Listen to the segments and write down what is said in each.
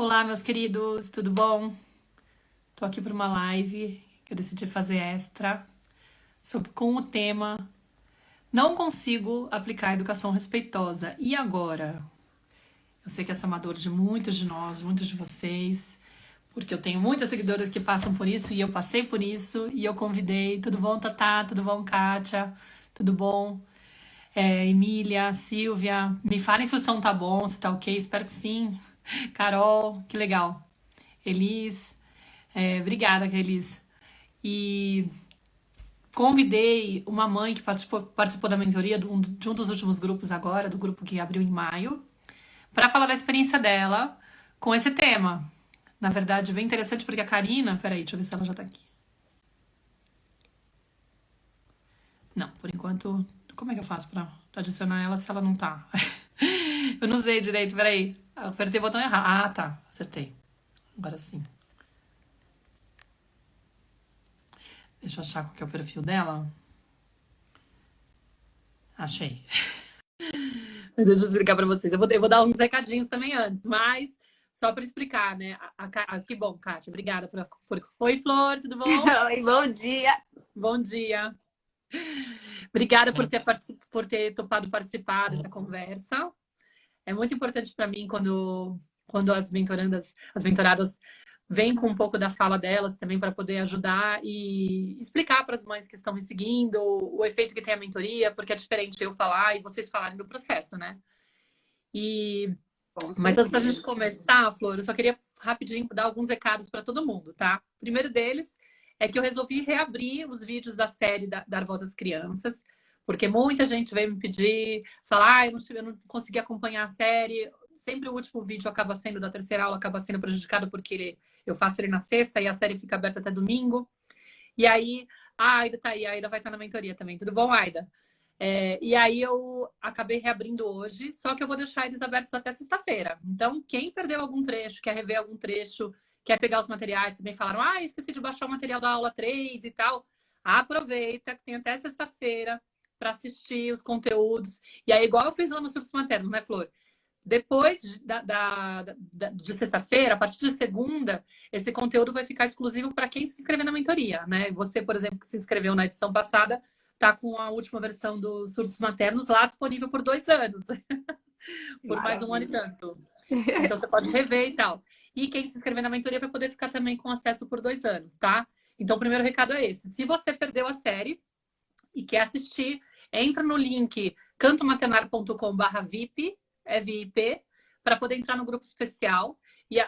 Olá, meus queridos, tudo bom? Tô aqui para uma live que eu decidi fazer extra com o tema Não consigo aplicar educação respeitosa. E agora? Eu sei que essa é uma dor de muitos de nós, muitos de vocês, porque eu tenho muitas seguidoras que passam por isso e eu passei por isso e eu convidei. Tudo bom, Tatá? Tudo bom, Kátia? Tudo bom? Emília, Silvia, me falem se o som tá bom, se tá ok, espero que sim. Carol, que legal. Elis, obrigada, Elis. E convidei uma mãe que participou da mentoria de um dos últimos grupos agora, do grupo que abriu em maio, para falar da experiência dela com esse tema. Na verdade, bem interessante porque a Karina... Peraí, deixa eu ver se ela já tá aqui. Não, por enquanto... Como é que eu faço pra adicionar ela se ela não tá? Eu não sei direito, peraí. Eu apertei o botão errado. Ah, tá. Acertei. Agora sim. Deixa eu achar qual que é o perfil dela. Achei. Deixa eu explicar pra vocês. Eu vou dar uns recadinhos também antes, mas só pra explicar, né? Que bom, Kátia. Obrigada por... Oi, Flor, tudo bom? Oi, bom dia. Bom dia. Obrigada por ter topado participar dessa conversa. É muito importante para mim quando as mentoradas vêm com um pouco da fala delas também para poder ajudar e explicar para as mães que estão me seguindo o efeito que tem a mentoria, porque é diferente eu falar e vocês falarem do processo, né? Mas antes da gente começar, Flor, eu só queria rapidinho dar alguns recados para todo mundo, tá? O primeiro deles é que eu resolvi reabrir os vídeos da série Dar Voz às Crianças, porque muita gente veio me pedir, falar, eu não consegui acompanhar a série. Sempre o último vídeo acaba sendo da terceira aula, acaba sendo prejudicado porque eu faço ele na sexta e a série fica aberta até domingo. E aí, a Aida tá aí, a Aida vai estar na mentoria também. Tudo bom, Aida? E aí eu acabei reabrindo hoje, só que eu vou deixar eles abertos até sexta-feira. Então, quem perdeu algum trecho, quer rever algum trecho, quer pegar os materiais, também falaram, esqueci de baixar o material da aula 3 e tal. Aproveita que tem até sexta-feira para assistir os conteúdos. E aí, igual eu fiz lá no Surtos Maternos, né, Flor? Depois de sexta-feira, a partir de segunda, esse conteúdo vai ficar exclusivo para quem se inscrever na mentoria, né? Você, por exemplo, que se inscreveu na edição passada, tá com a última versão dos Surtos Maternos lá disponível por 2 anos. Por mais um ano e tanto. Então você pode rever e tal. E quem se inscrever na mentoria vai poder ficar também com acesso por 2 anos, tá? Então o primeiro recado é esse. Se você perdeu a série e quer assistir, entra no link cantomaternar.com/vip, VIP, para poder entrar no grupo especial.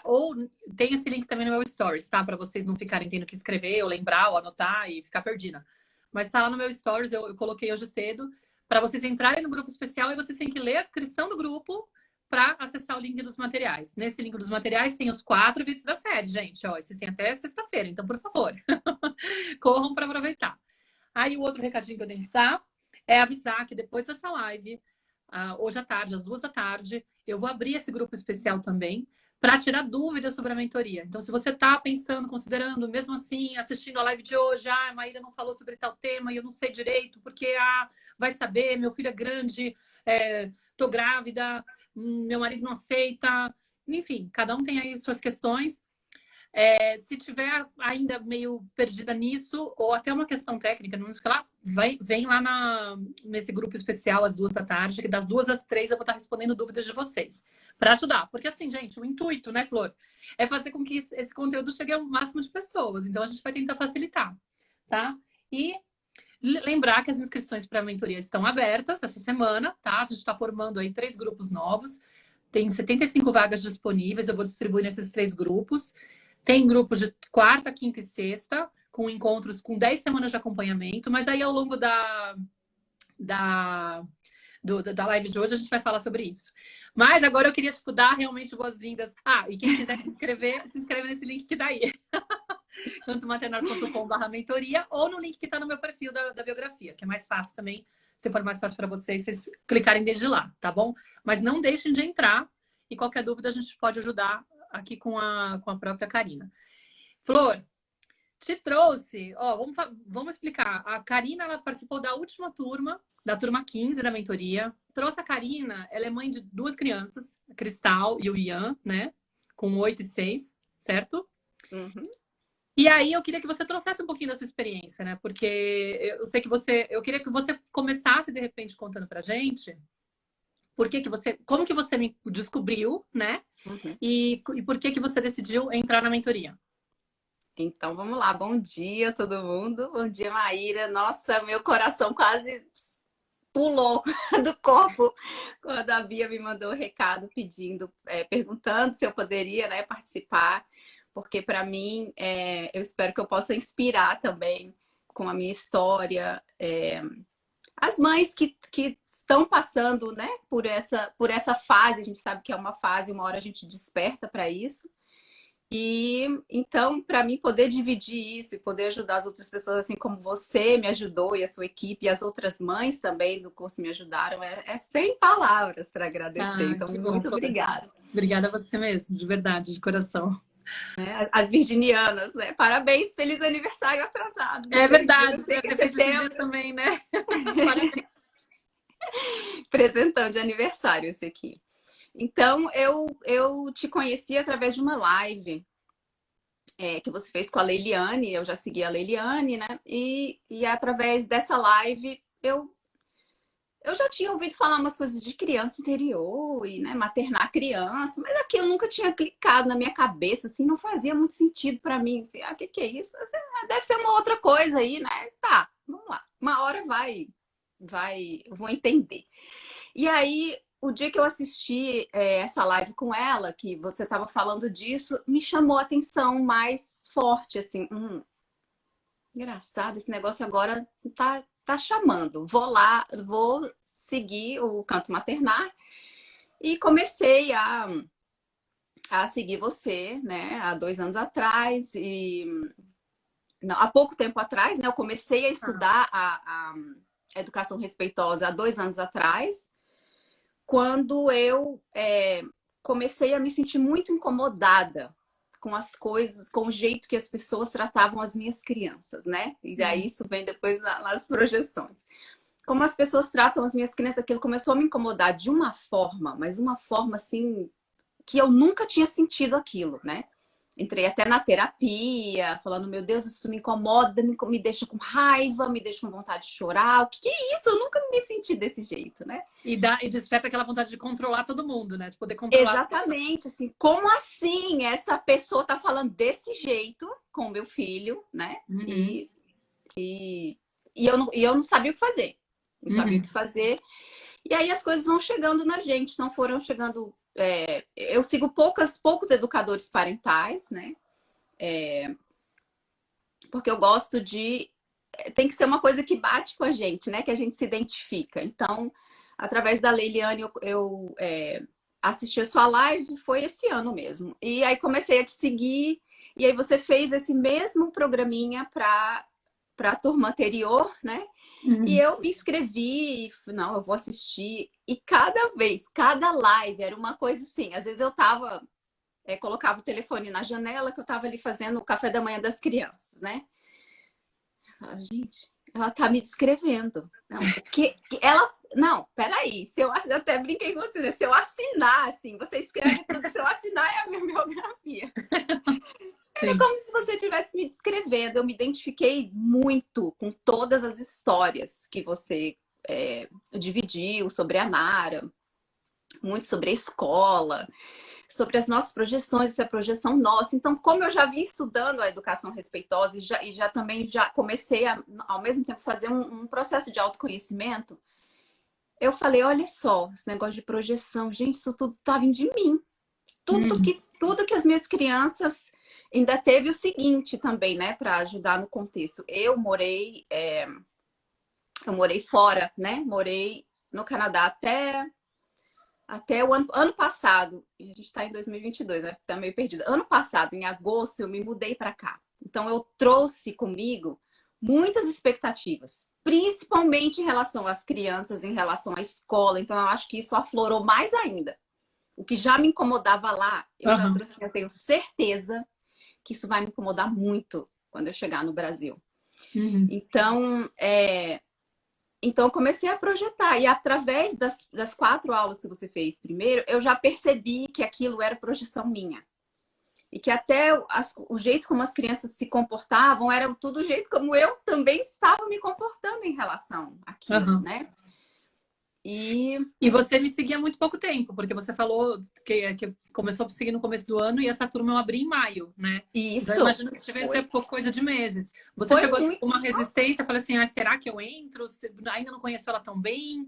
Ou tem esse link também no meu Stories, tá? Para vocês não ficarem tendo que escrever, ou lembrar, ou anotar e ficar perdida. Mas tá lá no meu Stories, eu coloquei hoje cedo, para vocês entrarem no grupo especial e vocês têm que ler a descrição do grupo para acessar o link dos materiais. Nesse link dos materiais tem os 4 vídeos da série, gente. Ó, vocês têm até sexta-feira, então, por favor, corram para aproveitar. Aí o outro recadinho que eu tenho que dar é avisar que depois dessa live, hoje à tarde, às 2 da tarde, eu vou abrir esse grupo especial também para tirar dúvidas sobre a mentoria. Então, se você está pensando, considerando, mesmo assim, assistindo a live de hoje, a Maíra não falou sobre tal tema e eu não sei direito, porque vai saber, meu filho é grande, tô grávida, meu marido não aceita. Enfim, cada um tem aí suas questões. Se tiver ainda meio perdida nisso, ou até uma questão técnica, não sei lá, vem lá nesse grupo especial às 2 da tarde, que das 2 às 3 eu vou estar respondendo dúvidas de vocês, para ajudar. Porque assim, gente, o intuito, né, Flor, é fazer com que esse conteúdo chegue ao máximo de pessoas. Então a gente vai tentar facilitar, tá? E lembrar que as inscrições para a mentoria estão abertas essa semana, tá? A gente está formando aí 3 grupos novos. Tem 75 vagas disponíveis, eu vou distribuir nesses 3 grupos. Tem grupos de quarta, quinta e sexta, com encontros com 10 semanas de acompanhamento, mas aí ao longo da live de hoje a gente vai falar sobre isso. Mas agora eu queria dar realmente boas-vindas. E quem quiser se inscreve nesse link que tá aí. cantomaternar.com/mentoria ou no link que tá no meu perfil da biografia, que é mais fácil também. Se for mais fácil para vocês clicarem desde lá, tá bom? Mas não deixem de entrar e qualquer dúvida a gente pode ajudar aqui com a própria Karina. Flor, te trouxe... vamos explicar. A Karina, ela participou da última turma, da turma 15 da mentoria. Trouxe a Karina, ela é mãe de 2 crianças, a Cristal e o Ian, né? com 8 e 6, certo? Uhum. E aí eu queria que você trouxesse um pouquinho da sua experiência, né? Porque eu sei que eu queria que você começasse de repente contando pra gente como que você me descobriu, né? Uhum. E por que você decidiu entrar na mentoria? Então, vamos lá. Bom dia, todo mundo. Bom dia, Maíra. Nossa, meu coração quase pulou do corpo quando a Bia me mandou o recado pedindo, perguntando se eu poderia, né, participar, porque para mim, eu espero que eu possa inspirar também com a minha história, as mães que estão passando, né, por essa fase. A gente sabe que é uma fase, uma hora a gente desperta para isso. E então, para mim poder dividir isso e poder ajudar as outras pessoas, assim como você me ajudou e a sua equipe e as outras mães também do curso me ajudaram, é sem palavras para agradecer. Ah, Então, que bom. muito obrigada. Obrigada a você mesmo, de verdade, de coração. As virginianas, né? Parabéns, feliz aniversário atrasado. É Eu verdade, sei deve que é ter feito esses dias setembro, também, né? Parabéns. presentão de aniversário esse aqui. Então, eu te conheci através de uma live que você fez com a Leiliane. Eu já segui a Leiliane, né? E através dessa live eu já tinha ouvido falar umas coisas de criança interior e, né, maternar criança, mas aquilo nunca tinha clicado na minha cabeça, assim, não fazia muito sentido para mim. Assim, o que é isso? Assim, deve ser uma outra coisa aí, né? Tá, vamos lá. Uma hora eu vou entender. E aí, o dia que eu assisti essa live com ela, que você estava falando disso, me chamou a atenção mais forte, assim, engraçado, esse negócio agora tá chamando. Vou lá, vou seguir o canto maternar e comecei a seguir você, né, há 2 anos atrás e não, há pouco tempo atrás, né, eu comecei a estudar a educação respeitosa há 2 anos atrás, quando eu comecei a me sentir muito incomodada com as coisas, com o jeito que as pessoas tratavam as minhas crianças, né? E daí isso vem depois nas projeções. Como as pessoas tratam as minhas crianças, aquilo começou a me incomodar de uma forma, mas uma forma assim que eu nunca tinha sentido aquilo, né? Entrei até na terapia, falando, meu Deus, isso me incomoda, me deixa com raiva, me deixa com vontade de chorar. O que é isso? Eu nunca me senti desse jeito, né? E desperta aquela vontade de controlar todo mundo, né? De poder controlar. Exatamente, assim, como assim essa pessoa tá falando desse jeito com o meu filho, né? Uhum. E eu não sabia o que fazer. Não sabia o que fazer. E aí as coisas vão chegando na gente, não foram chegando. Eu sigo poucos educadores parentais, né? Porque eu gosto de. Tem que ser uma coisa que bate com a gente, né? Que a gente se identifica. Então, através da Leiliane, eu assisti a sua live, foi esse ano mesmo. E aí comecei a te seguir. E aí você fez esse mesmo programinha para a turma anterior, né? E Uhum. eu me inscrevi, não, eu vou assistir. E cada vez, cada live era uma coisa assim. Às vezes eu tava, colocava o telefone na janela, que eu tava ali fazendo o café da manhã das crianças, né? Gente, ela tá me descrevendo. Não, ela. Não, peraí. Eu até brinquei com você, né? Se eu assinar, assim, você escreve tudo, se eu assinar é a minha biografia. Era Sim. como se você estivesse me descrevendo. Eu me identifiquei muito com todas as histórias que você dividiu sobre a Nara, muito sobre a escola, sobre as nossas projeções, isso é projeção nossa. Então, como eu já vim estudando a educação respeitosa e já também já comecei a, ao mesmo tempo, fazer um processo de autoconhecimento, eu falei, olha só, esse negócio de projeção, gente, isso tudo tá vindo de mim. Uhum. Tudo que as minhas crianças. Ainda teve o seguinte também, né, para ajudar no contexto. Eu morei fora, né? Morei no Canadá até o ano passado. A gente está em 2022, né? Tá meio perdida. Ano passado, em agosto, eu me mudei para cá. Então, eu trouxe comigo muitas expectativas, principalmente em relação às crianças, em relação à escola. Então, eu acho que isso aflorou mais ainda. O que já me incomodava lá, eu já Uhum. trouxe, eu tenho certeza que isso vai me incomodar muito quando eu chegar no Brasil. Uhum. Então eu comecei a projetar. E através das 4 aulas que você fez primeiro, eu já percebi que aquilo era projeção minha. E que até o jeito como as crianças se comportavam era tudo o jeito como eu também estava me comportando em relação àquilo, Aham. né? E E você me seguia há muito pouco tempo, porque você falou que começou a seguir no começo do ano e essa turma eu abri em maio, né? Então eu isso imagino que tivesse pouco coisa de meses. Você foi chegou a ter muito. uma resistência? Falei assim, ah, será que eu entro? Ainda não conheço ela tão bem?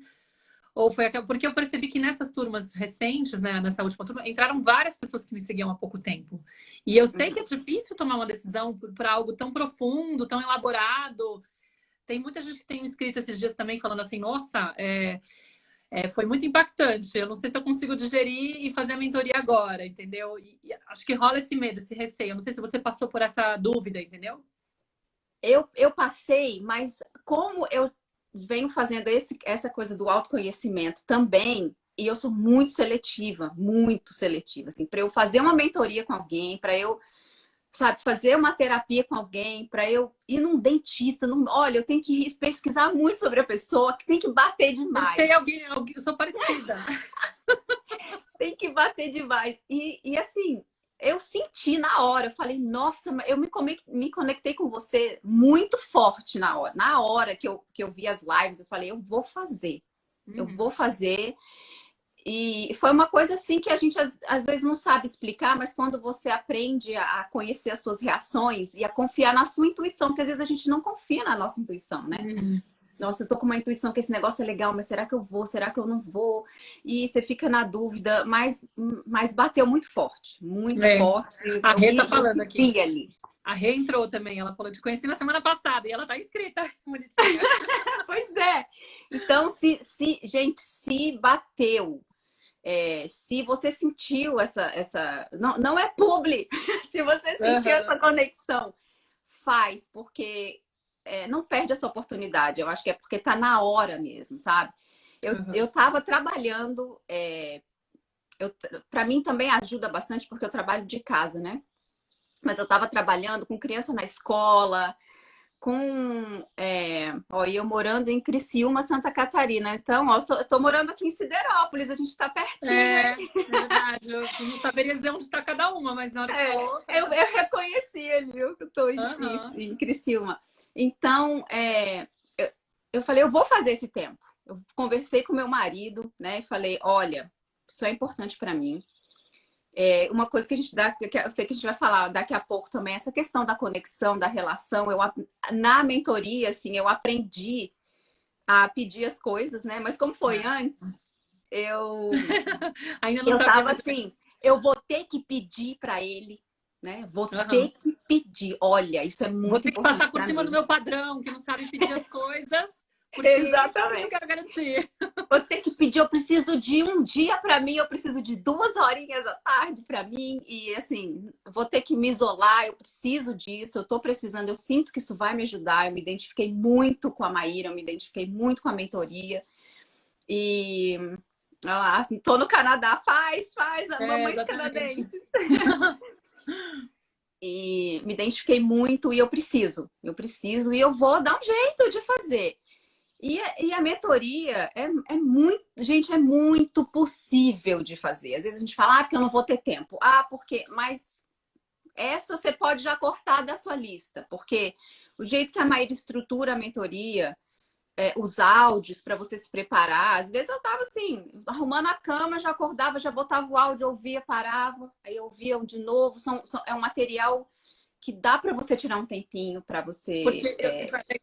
Ou foi aquela... Porque eu percebi que nessas turmas recentes, né, nessa última turma, entraram várias pessoas que me seguiam há pouco tempo. E eu sei que é difícil tomar uma decisão para algo tão profundo, tão elaborado. Tem muita gente que tem me escrito esses dias também falando assim, nossa, foi muito impactante. Eu não sei se eu consigo digerir e fazer a mentoria agora, entendeu? E acho que rola esse medo, esse receio. Eu não sei se você passou por essa dúvida, entendeu? Eu passei, mas como eu venho fazendo essa coisa do autoconhecimento também, e eu sou muito seletiva, assim, para eu fazer uma mentoria com alguém, para eu, sabe, fazer uma terapia com alguém, para eu ir num dentista, olha, eu tenho que pesquisar muito sobre a pessoa, que tem que bater Eu sei demais. alguém, eu sou parecida. Tem que bater demais. E assim, eu senti na hora, eu falei, nossa, eu me conectei com você muito forte na hora. Na hora que eu vi as lives, eu falei, eu vou fazer. Eu Uhum. vou fazer. E foi uma coisa assim que a gente às vezes não sabe explicar, mas quando você aprende a conhecer as suas reações e a confiar na sua intuição, porque às vezes a gente não confia na nossa intuição, né? Uhum. Nossa, eu tô com uma intuição que esse negócio é legal, mas será que eu vou? Será que eu não vou? E você fica na dúvida, mas bateu muito forte, muito É. forte. A Rê tá Eu falando me aqui. vi ali. A Rê entrou também. Ela falou, te conheci na semana passada e ela tá inscrita. Bonitinha. Pois é. Então, gente, se bateu, se você sentiu não é publi, se você sentiu Uhum. essa conexão, faz, porque não perde essa oportunidade. Eu acho que é porque tá na hora mesmo, sabe? Eu Uhum. tava trabalhando, para mim também ajuda bastante porque eu trabalho de casa, né? Mas eu estava trabalhando com criança na escola, eu morando em Criciúma, Santa Catarina. Então, ó, eu tô morando aqui em Siderópolis, a gente está pertinho, hein? É verdade. Eu não saberia dizer onde está cada uma, mas na hora que falou, Eu reconheci ali, viu, que eu tô uhum. em Criciúma. Então, eu falei, eu vou fazer esse tempo. Eu conversei com meu marido, né? E falei, olha, isso é importante para mim. Uma coisa que a gente dá, que eu sei que a gente vai falar daqui a pouco também, essa questão da conexão, da relação. Na mentoria, assim, eu aprendi a pedir as coisas, né? Mas como foi antes, eu Ainda não eu sabia tava muito bem. assim, eu vou ter que pedir para ele, né? Vou ter Uhum. que pedir. Olha, isso é Vou muito ter que passar importante por para cima do mim. meu padrão, que não sabe pedir as coisas, porque esse eu Exatamente. quero garantir. Vou ter que pedir, eu preciso de um dia para mim, eu preciso de 2 horinhas à tarde para mim, e assim, vou ter que me isolar, eu preciso disso, eu tô precisando, eu sinto que isso vai me ajudar, eu me identifiquei muito com a Maíra, eu me identifiquei muito com a mentoria, e tô no Canadá, faz, a mamães Exatamente. canadenses. E me identifiquei muito e eu preciso, e eu vou dar um jeito de fazer. E a mentoria muito, gente, é muito possível de fazer. Às vezes a gente fala, porque eu não vou ter tempo. Porque, mas essa você pode já cortar da sua lista, porque o jeito que a Maíra estrutura a mentoria, os áudios para você se preparar, às vezes eu tava assim, arrumando a cama, já acordava, já botava o áudio, ouvia, parava, aí eu ouvia de novo. É um material que dá para você tirar um tempinho para você.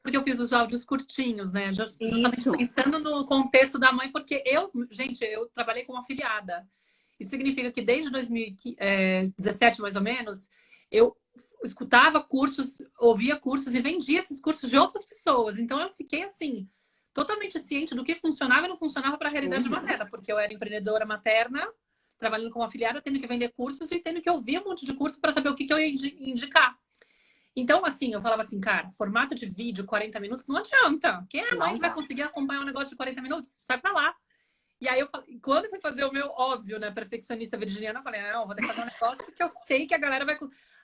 Porque eu fiz os áudios curtinhos, né? Justamente Isso. pensando no contexto da mãe, porque gente, eu trabalhei como afiliada. Isso significa que desde 2017, mais ou menos, eu escutava cursos, ouvia cursos e vendia esses cursos de outras pessoas. Então eu fiquei assim, totalmente ciente do que funcionava e não funcionava para a realidade Uhum. materna, porque eu era empreendedora materna, trabalhando como afiliada, tendo que vender cursos e tendo que ouvir um monte de curso para saber o que eu ia indicar. Então, assim, eu falava assim, cara, formato de vídeo, 40 minutos, não adianta. Quem é a mãe Não que vai dá. conseguir acompanhar um negócio de 40 minutos? Sai pra lá. E aí eu falei, quando eu fui fazer o meu óbvio, né, perfeccionista virginiana, eu falei, não, vou ter que fazer um negócio que eu sei que a galera vai.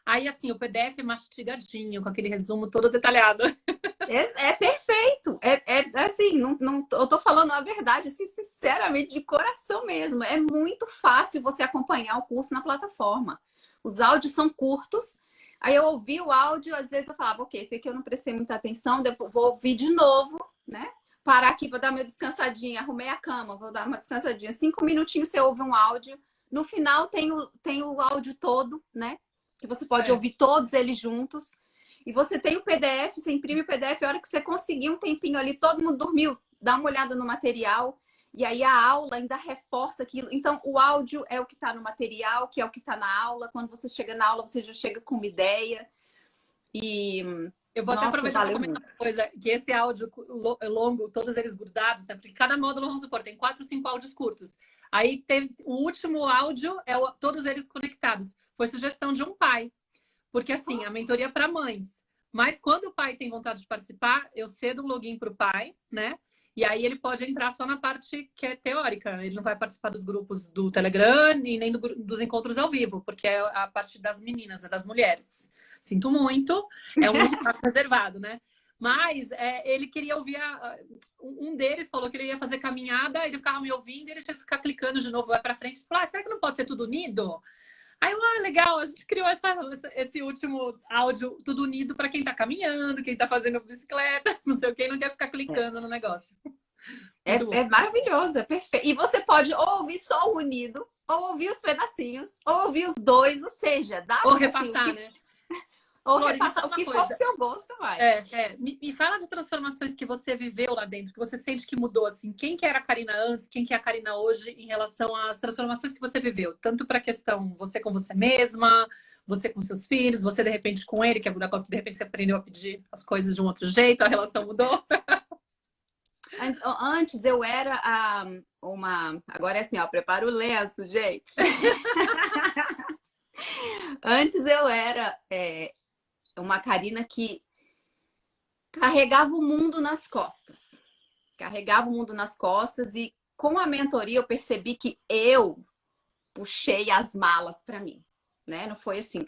Aí, assim, o PDF é mastigadinho, com aquele resumo todo detalhado. É perfeito. Assim, eu tô falando a verdade, assim, sinceramente, de coração mesmo. É muito fácil você acompanhar o curso na plataforma. os áudios são curtos. Aí eu ouvi o áudio, às vezes eu falava, ok, esse aqui eu não prestei muita atenção, depois vou ouvir de novo, né? Parar aqui, vou dar uma descansadinha, arrumei a cama, vou dar uma descansadinha. 5 minutinhos você ouve um áudio. No final tem o áudio todo, né? Que você pode ouvir todos eles juntos. E você tem o PDF, você imprime o PDF, a hora que você conseguir um tempinho ali, todo mundo dormiu, dá uma olhada no material. E aí a aula ainda reforça aquilo. Então, o áudio é o que está no material, que é o que está na aula. Quando você chega na aula, você já chega com uma ideia. E, eu vou até aproveitar para comentar uma coisa, que esse áudio longo, todos eles grudados, né? Porque cada módulo, vamos supor, tem 4 ou 5 áudios curtos. Aí teve o último áudio, todos eles conectados. Foi sugestão de um pai. Porque assim, a mentoria é para mães. Mas quando o pai tem vontade de participar, eu cedo um login para o pai, né? E aí ele pode entrar só na parte que é teórica. Ele não vai participar dos grupos do Telegram e nem dos encontros ao vivo, porque é a parte das meninas, né, das mulheres. Sinto muito, é um espaço reservado, né? Mas ele queria ouvir... Um deles falou que ele ia fazer caminhada, ele ficava me ouvindo e ele tinha que ficar clicando de novo, vai para frente. E falou, será que não pode ser tudo unido? Aí eu, legal, a gente criou esse último áudio tudo unido para quem tá caminhando, quem tá fazendo bicicleta, não sei o que, não quer ficar clicando no negócio. É maravilhoso, é perfeito. E você pode ou ouvir só o unido, ou ouvir os pedacinhos, ou ouvir os dois, ou seja, dá ou repassar, né? Ou repassar o que for do seu gosto, vai. Me fala de transformações que você viveu lá dentro, que você sente que mudou, assim. Quem que era a Karina antes, quem que é a Karina hoje em relação às transformações que você viveu? Tanto para a questão você com você mesma, você com seus filhos, você de repente com ele, que de repente você aprendeu a pedir as coisas de um outro jeito, a relação mudou. Antes eu era uma... Agora é assim, ó, prepara o lenço, gente. Antes eu era... uma Karina que carregava o mundo nas costas. Carregava o mundo nas costas e com a mentoria eu percebi que eu puxei as malas para mim, né? Não foi assim,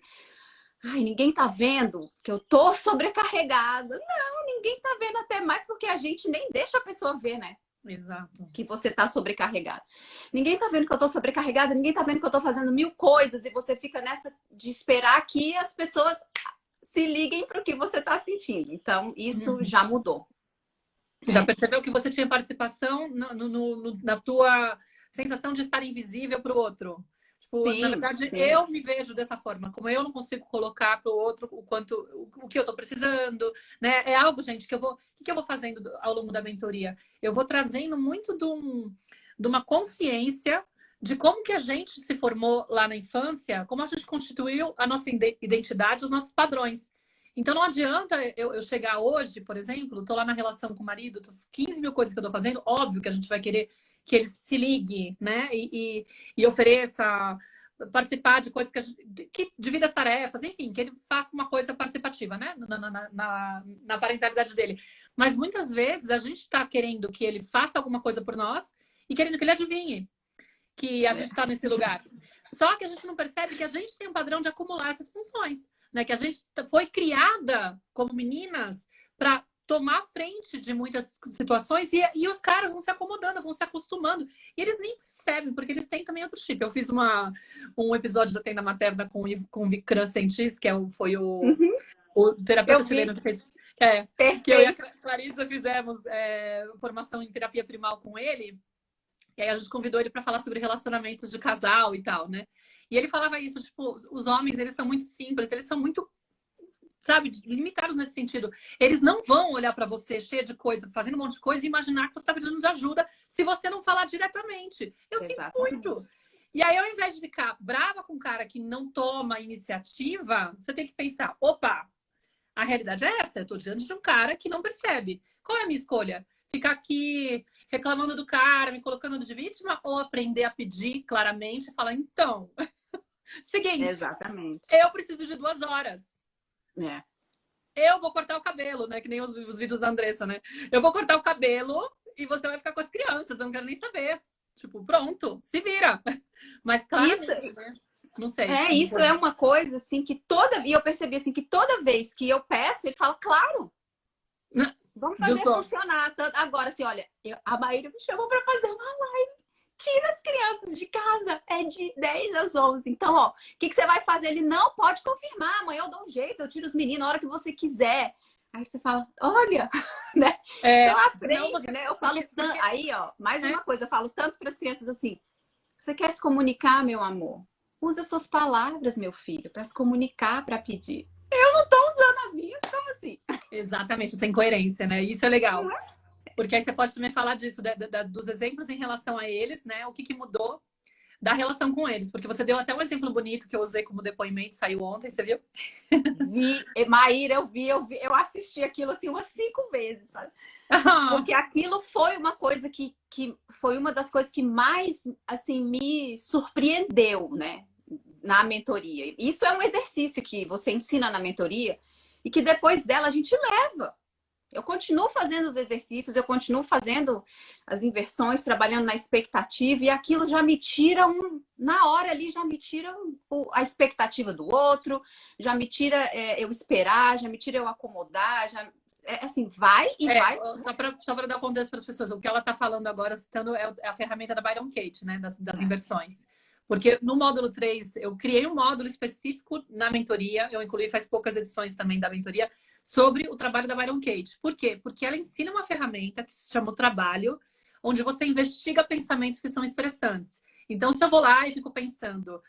ai, ninguém tá vendo que eu tô sobrecarregada. Não, ninguém tá vendo, até mais porque a gente nem deixa a pessoa ver, né? Exato. Que você tá sobrecarregada. Ninguém tá vendo que eu tô sobrecarregada, ninguém tá vendo que eu tô fazendo 1000 coisas e você fica nessa de esperar que as pessoas se liguem para o que você está sentindo. Então, isso já mudou. Você já percebeu que você tinha participação na tua sensação de estar invisível para o outro? Tipo, Sim, na verdade, sim. eu me vejo dessa forma. Como eu não consigo colocar para o outro o que eu estou precisando, né? É algo, gente, que o que eu vou fazendo ao longo da mentoria? Eu vou trazendo muito de uma consciência de como que a gente se formou lá na infância, como a gente constituiu a nossa identidade, os nossos padrões. Então não adianta eu chegar hoje, por exemplo, tô lá na relação com o marido, 15 mil coisas que eu tô fazendo, óbvio que a gente vai querer que ele se ligue, né? E ofereça, participar de coisas que divida as tarefas, enfim, que ele faça uma coisa participativa, né? Na parentalidade dele. Mas muitas vezes a gente tá querendo que ele faça alguma coisa por nós e querendo que ele adivinhe que a gente está nesse lugar. Só que a gente não percebe que a gente tem um padrão de acumular essas funções, né? Que a gente foi criada como meninas para tomar frente de muitas situações e os caras vão se acomodando, vão se acostumando. E eles nem percebem, porque eles têm também outro chip. Eu fiz um episódio da Tenda Materna com o Vikram Sentis, que foi o terapeuta chileno que fez... que eu e a Clarissa fizemos formação em terapia primal com ele. E aí a gente convidou ele para falar sobre relacionamentos de casal e tal, né? E ele falava isso, tipo, os homens, eles são muito simples, eles são muito, sabe, limitados nesse sentido. Eles não vão olhar para você cheia de coisa, fazendo um monte de coisa e imaginar que você está pedindo de ajuda se você não falar diretamente. Eu sinto muito. E aí, ao invés de ficar brava com um cara que não toma iniciativa, você tem que pensar, opa, a realidade é essa, eu tô diante de um cara que não percebe. Qual é a minha escolha? Ficar aqui reclamando do cara, me colocando de vítima, ou aprender a pedir claramente e falar, então, seguinte, exatamente. Eu preciso de 2 horas. É. Eu vou cortar o cabelo, né? Que nem os vídeos da Andressa, né? Eu vou cortar o cabelo e você vai ficar com as crianças, eu não quero nem saber. Tipo, pronto, se vira. Mas claramente, né? Não sei. Isso é uma coisa, assim, que E eu percebi, assim, que toda vez que eu peço, ele fala, claro. Vamos fazer funcionar. Agora, assim, olha, a Maíra me chamou para fazer uma live. tira as crianças de casa, é de 10 às 11. Então, ó, o que você vai fazer? Ele não pode confirmar, amanhã eu dou um jeito, eu tiro os meninos na hora que você quiser. Aí você fala, olha, né? Então Não, aprende, né? Eu falo tanto. Aí, ó, mais uma coisa, eu falo tanto para as crianças assim: você quer se comunicar, meu amor? Usa suas palavras, meu filho, para se comunicar, para pedir. Eu não tô usando as minhas, como assim? exatamente, sem coerência, né? Isso é legal. Porque aí você pode também falar disso, dos exemplos em relação a eles, né? O que mudou da relação com eles. Porque você deu até um exemplo bonito que eu usei como depoimento, saiu ontem, você viu? Maíra, eu assisti aquilo assim umas 5 vezes, sabe? Porque aquilo foi uma coisa que foi uma das coisas que mais, assim, me surpreendeu, né? Na mentoria. Isso é um exercício que você ensina na mentoria e que depois dela a gente leva. Eu continuo fazendo os exercícios, eu continuo fazendo as inversões, trabalhando na expectativa, e aquilo já me tira na hora ali, já me tira a expectativa do outro, já me tira eu esperar, já me tira eu acomodar, já assim, vai e vai. Só para dar contexto para as pessoas, o que ela está falando agora, citando, é a ferramenta da Byron Katie, né? Das inversões. Porque no módulo 3, eu criei um módulo específico na mentoria, eu incluí faz poucas edições também da mentoria, sobre o trabalho da Byron Katie. Por quê? Porque ela ensina uma ferramenta que se chama o trabalho, onde você investiga pensamentos que são estressantes. Então, se eu vou lá e fico pensando,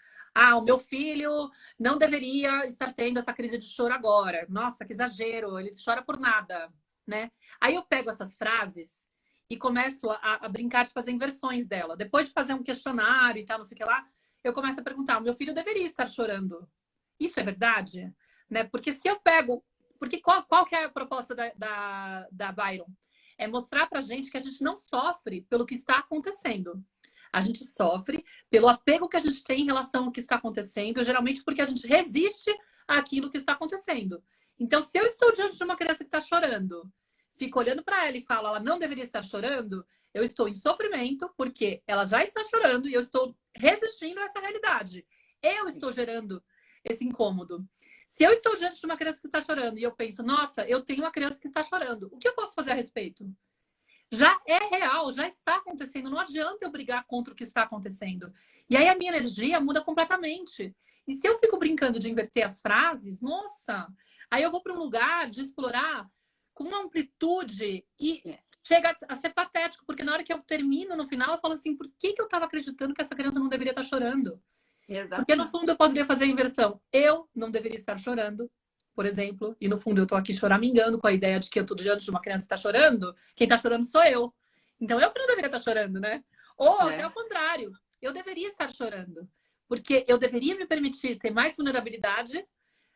o meu filho não deveria estar tendo essa crise de choro agora. Nossa, que exagero, ele chora por nada, né? Aí eu pego essas frases e começo a brincar de fazer inversões dela. Depois de fazer um questionário e tal, não sei o que lá, eu começo a perguntar, o meu filho deveria estar chorando. Isso é verdade? Né? Porque se eu pego... Porque qual que é a proposta da Byron? É mostrar pra gente que a gente não sofre pelo que está acontecendo. A gente sofre pelo apego que a gente tem em relação ao que está acontecendo, geralmente porque a gente resiste àquilo que está acontecendo. Então, se eu estou diante de uma criança que está chorando, fico olhando para ela e falo, ela não deveria estar chorando, eu estou em sofrimento porque ela já está chorando e eu estou resistindo a essa realidade. Eu estou gerando esse incômodo. Se eu estou diante de uma criança que está chorando e eu penso, nossa, eu tenho uma criança que está chorando, o que eu posso fazer a respeito? Já é real, já está acontecendo. Não adianta eu brigar contra o que está acontecendo. E aí a minha energia muda completamente. E se eu fico brincando de inverter as frases, nossa, aí eu vou para um lugar de explorar com uma amplitude e chega a ser patético, porque na hora que eu termino, no final, eu falo assim, por que eu estava acreditando que essa criança não deveria estar chorando? Exatamente. Porque no fundo eu poderia fazer a inversão. Eu não deveria estar chorando, por exemplo, e no fundo eu tô aqui choramingando com a ideia de que eu tô diante de uma criança que tá chorando, quem tá chorando sou eu. Então eu que não deveria estar chorando, né? Ou até ao contrário, eu deveria estar chorando. Porque eu deveria me permitir ter mais vulnerabilidade,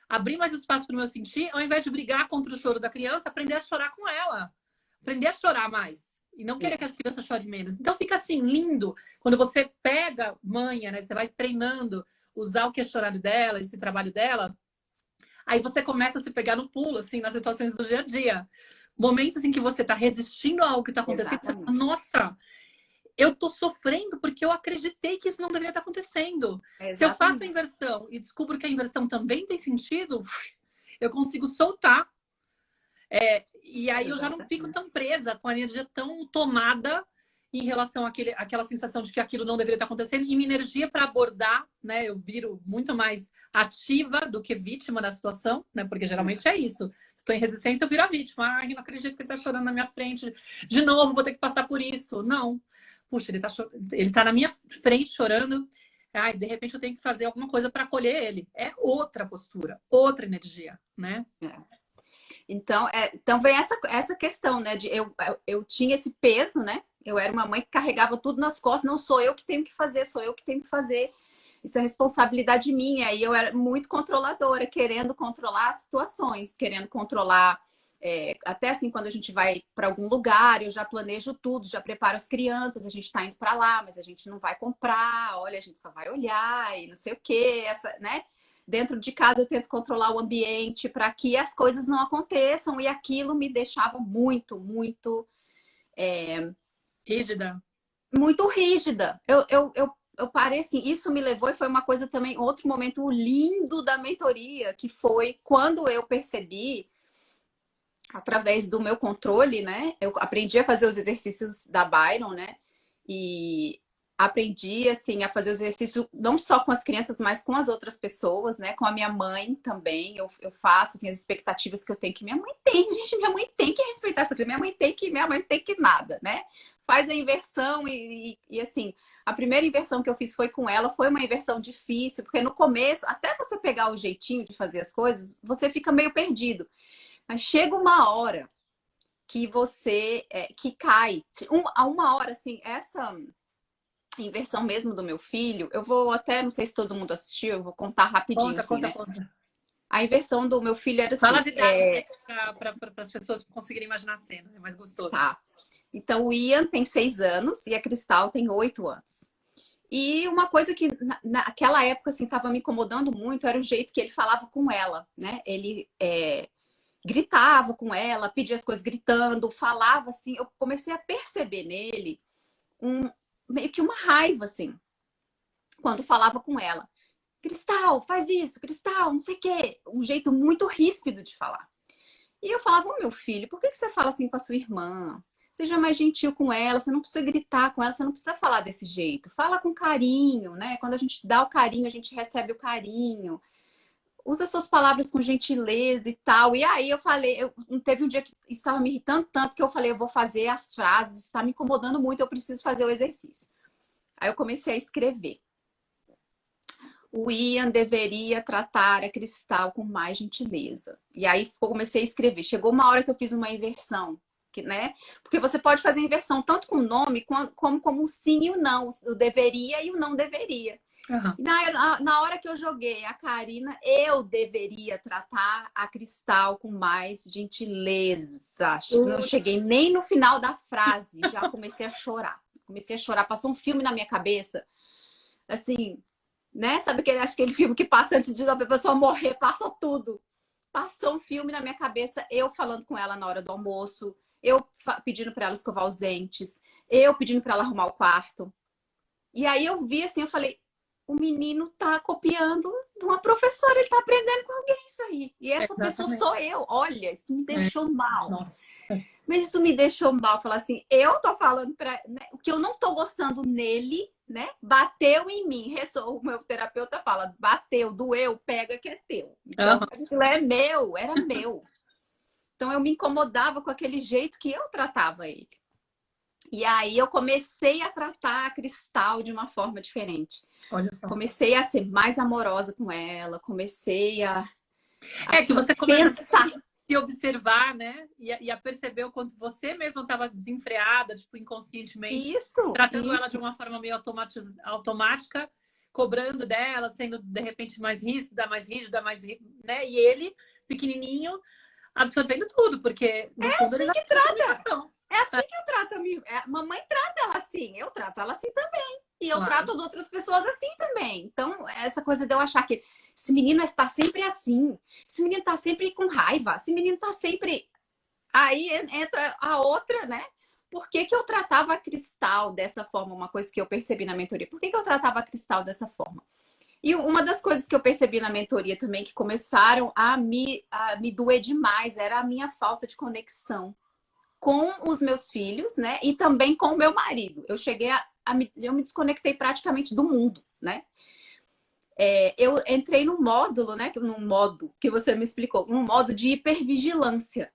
abrir mais espaço para o meu sentir, ao invés de brigar contra o choro da criança, aprender a chorar com ela. Aprender a chorar mais. E não querer que a criança chore menos. Então fica assim, lindo. Quando você pega manha, né? Você vai treinando, usar o questionário dela, esse trabalho dela. Aí você começa a se pegar no pulo, assim, nas situações do dia a dia. Momentos em que você está resistindo ao que está acontecendo. Você fala, nossa, eu tô sofrendo porque eu acreditei que isso não deveria estar acontecendo. Exatamente. Se eu faço a inversão e descubro que a inversão também tem sentido, eu consigo soltar. E aí eu já não fico tão presa, com a energia tão tomada em relação àquela sensação de que aquilo não deveria estar acontecendo. E minha energia para abordar, né? Eu viro muito mais ativa do que vítima da situação, né? Porque geralmente é isso. Se estou em resistência, eu viro a vítima. Ai, não acredito que ele está chorando na minha frente. De novo, vou ter que passar por isso. Não. Puxa, ele tá na minha frente chorando. Ai, de repente eu tenho que fazer alguma coisa para acolher ele. É outra postura, outra energia, né? Então vem essa questão, né? De eu tinha esse peso, né? Eu era uma mãe que carregava tudo nas costas. Não sou eu que tenho que fazer, sou eu que tenho que fazer. Isso é responsabilidade minha. E eu era muito controladora, querendo controlar as situações, querendo controlar. Até assim, quando a gente vai para algum lugar, eu já planejo tudo, já preparo as crianças, a gente está indo para lá, mas a gente não vai comprar, olha, a gente só vai olhar e não sei o quê, né? Dentro de casa eu tento controlar o ambiente para que as coisas não aconteçam, e aquilo me deixava muito, muito rígida. Muito rígida. Eu parei assim, isso me levou, e foi uma coisa também, outro momento lindo da mentoria, que foi quando eu percebi, através do meu controle, né? Eu aprendi a fazer os exercícios da Byron, né? E aprendi, assim, a fazer o exercício não só com as crianças, mas com as outras pessoas, né? Com a minha mãe também. Eu faço, assim, as expectativas que eu tenho que minha mãe tem. Gente, minha mãe tem que respeitar essa criança. Minha mãe tem que nada, né? Faz a inversão assim, a primeira inversão que eu fiz foi com ela. Foi uma inversão difícil, porque no começo, até você pegar o jeitinho de fazer as coisas, você fica meio perdido. Mas chega uma hora que você, que cai. A uma hora, assim, essa inversão mesmo do meu filho, eu vou até, não sei se todo mundo assistiu, eu vou contar rapidinho, assim, né? Conta. A inversão do meu filho era Fala assim, as idades para as pessoas conseguirem imaginar a cena, é mais gostoso. tá. Então, o Ian tem 6 anos e a Cristal tem 8 anos. E uma coisa que naquela época, assim, tava me incomodando muito era o jeito que ele falava com ela, né? Ele gritava com ela, pedia as coisas gritando, falava assim. Eu comecei a perceber nele meio que uma raiva, assim, quando falava com ela. Cristal, faz isso, Cristal, não sei o quê. Um jeito muito ríspido de falar. E eu falava, ô meu filho, por que você fala assim com a sua irmã? Seja mais gentil com ela, você não precisa gritar com ela, você não precisa falar desse jeito. Fala com carinho, né? Quando a gente dá o carinho, a gente recebe o carinho. Usa suas palavras com gentileza e tal. E aí eu falei, teve um dia que isso estava me irritando tanto que eu falei, eu vou fazer as frases, isso está me incomodando muito, eu preciso fazer o exercício. Aí eu comecei a escrever. O Ian deveria tratar a Cristal com mais gentileza. E aí comecei a escrever. Chegou uma hora que eu fiz uma inversão, né? Porque você pode fazer inversão tanto com o nome como o sim e o não, o deveria e o não deveria. Uhum. Na hora que eu joguei a Karina, eu deveria tratar a Cristal com mais gentileza. Não cheguei nem no final da frase, já comecei a chorar. Passou um filme na minha cabeça, assim, né? Sabe aquele filme que passa antes de a pessoa morrer, passa tudo. Passou um filme na minha cabeça, eu falando com ela na hora do almoço, eu pedindo para ela escovar os dentes, eu pedindo para ela arrumar o quarto. E aí eu vi assim, eu falei, o menino tá copiando de uma professora, ele tá aprendendo com alguém isso aí. E essa pessoa sou eu. Olha, isso me deixou mal. Nossa. Mas isso me deixou mal, falar assim, eu tô falando o que eu não tô gostando nele, né? Bateu em mim. O meu terapeuta fala, bateu, doeu, pega que é teu. Então, aquilo era meu. Então, eu me incomodava com aquele jeito que eu tratava ele. E aí, eu comecei a tratar a Cristal de uma forma diferente. Olha só. Comecei a ser mais amorosa com ela, comecei a que você começa pensar. Se observar, né? E a perceber o quanto você mesma estava desenfreada, tipo, inconscientemente. Tratando ela de uma forma meio automática, cobrando dela, sendo, de repente, mais rígida, né? E ele, pequenininho, absorvendo tudo, porque, no fundo, assim ele que trata. É assim que eu trato a minha... A mamãe trata ela assim, eu trato ela assim também. E eu trato as outras pessoas assim também. Então, essa coisa de eu achar que esse menino está sempre assim. Esse menino está sempre com raiva. Esse menino está sempre... Aí entra a outra, né? Por que eu tratava a Cristal dessa forma? Uma coisa que eu percebi na mentoria. Por que eu tratava a Cristal dessa forma? E uma das coisas que eu percebi na mentoria também, que começaram a me doer demais, era a minha falta de conexão com os meus filhos, né? E também com o meu marido. Eu cheguei eu me desconectei praticamente do mundo, né? Eu entrei num módulo, né? Num modo que você me explicou, num modo de hipervigilância.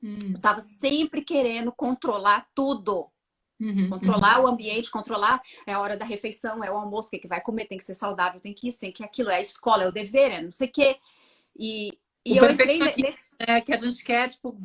Eu tava sempre querendo controlar tudo. Controlar o ambiente, controlar a hora da refeição, é o almoço, o que vai comer, tem que ser saudável, tem que isso, tem que aquilo, é a escola, é o dever, é não sei o quê. E eu entrei nesse... que a gente quer, tipo...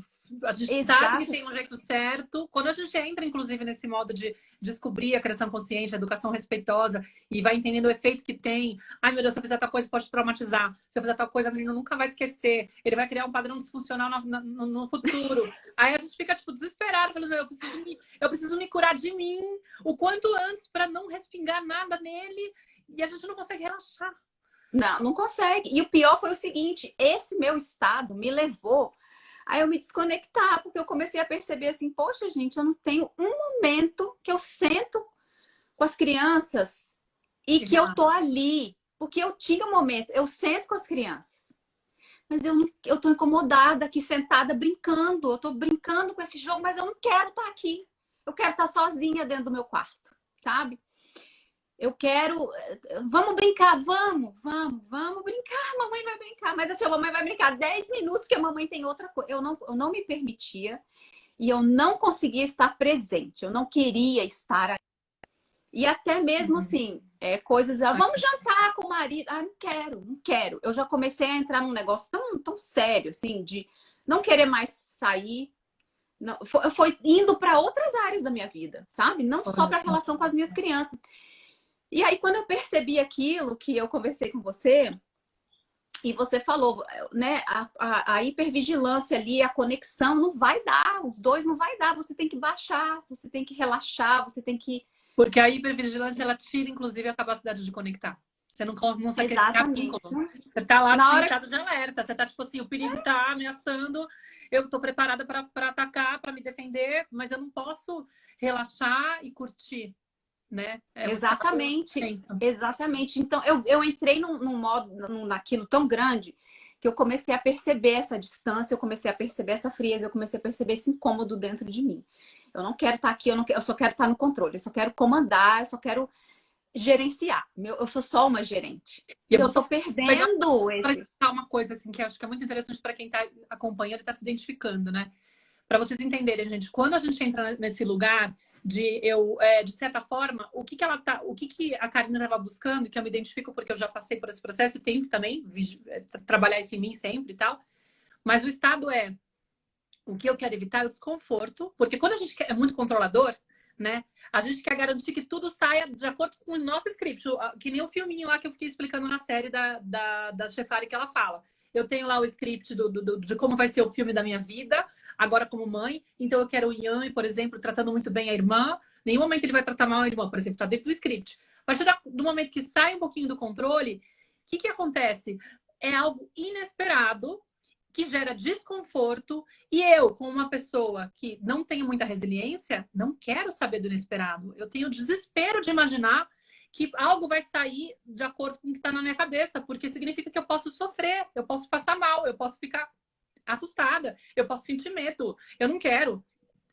A gente sabe que tem um jeito certo. Quando a gente entra, inclusive, nesse modo de descobrir a criação consciente, a educação respeitosa, e vai entendendo o efeito que tem. Ai, meu Deus, se eu fizer tal coisa, pode traumatizar. Se eu fizer tal coisa, o menino nunca vai esquecer. Ele vai criar um padrão disfuncional no futuro. Aí a gente fica, tipo, desesperado, falando, eu preciso me curar de mim o quanto antes para não respingar nada nele. E a gente não consegue relaxar. Não consegue. E o pior foi o seguinte, esse meu estado me levou aí eu me desconectar, porque eu comecei a perceber assim, poxa, gente, eu não tenho um momento que eu sento com as crianças e que eu tô ali. Porque eu tinha um momento, eu sento com as crianças. Mas eu tô incomodada aqui, sentada, brincando. Eu tô brincando com esse jogo, mas eu não quero estar aqui. Eu quero estar sozinha dentro do meu quarto, sabe? eu quero... Vamos brincar, vamos brincar, mamãe vai brincar. Mas assim, a mamãe vai brincar 10 minutos que a mamãe tem outra coisa. Eu não me permitia e eu não conseguia estar presente. Eu não queria estar. E até mesmo assim, coisas, vamos jantar com o marido. Ah, não quero. Eu já comecei a entrar num negócio tão sério, assim, de não querer mais sair. Não, foi indo para outras áreas da minha vida, sabe? Não só para a relação com as minhas crianças. E aí, quando eu percebi aquilo que eu conversei com você, e você falou, né, a hipervigilância ali, a conexão não vai dar, os dois não vai dar, você tem que baixar, você tem que relaxar, você tem que... Porque a hipervigilância, ela tira, inclusive, a capacidade de conectar. Você não consegue criar vínculo. Você tá lá no estado de alerta. Você tá tipo assim, o perigo tá ameaçando, eu tô preparada para atacar, para me defender, mas eu não posso relaxar e curtir, né? Exatamente. Então, eu entrei num modo, naquilo tão grande, que eu comecei a perceber essa distância, eu comecei a perceber essa frieza, eu comecei a perceber esse incômodo dentro de mim. Eu não quero estar aqui, eu só quero estar no controle, eu só quero comandar, eu só quero gerenciar. Eu sou só uma gerente. E eu tô perdendo esse... Uma coisa assim que eu acho que é muito interessante para quem está acompanhando e está se identificando, né? Para vocês entenderem, gente, quando a gente entra nesse lugar de certa forma, o que a Karina estava buscando, que eu me identifico porque eu já passei por esse processo e tenho que também trabalhar isso em mim sempre e tal. Mas o estado o que eu quero evitar é o desconforto, porque quando a gente é muito controlador, né? A gente quer garantir que tudo saia de acordo com o nosso script, que nem o filminho lá que eu fiquei explicando na série da Chefari que ela fala. Eu tenho lá o script de como vai ser o filme da minha vida, agora como mãe. Então eu quero o Ian, por exemplo, tratando muito bem a irmã. Em nenhum momento ele vai tratar mal a irmã, por exemplo, tá dentro do script. A partir do momento que sai um pouquinho do controle, o que acontece? É algo inesperado, que gera desconforto, e eu, como uma pessoa que não tenho muita resiliência, não quero saber do inesperado. Eu tenho desespero de imaginar que algo vai sair de acordo com o que está na minha cabeça, porque significa que eu posso sofrer, eu posso passar mal, eu posso ficar assustada, eu posso sentir medo, eu não quero.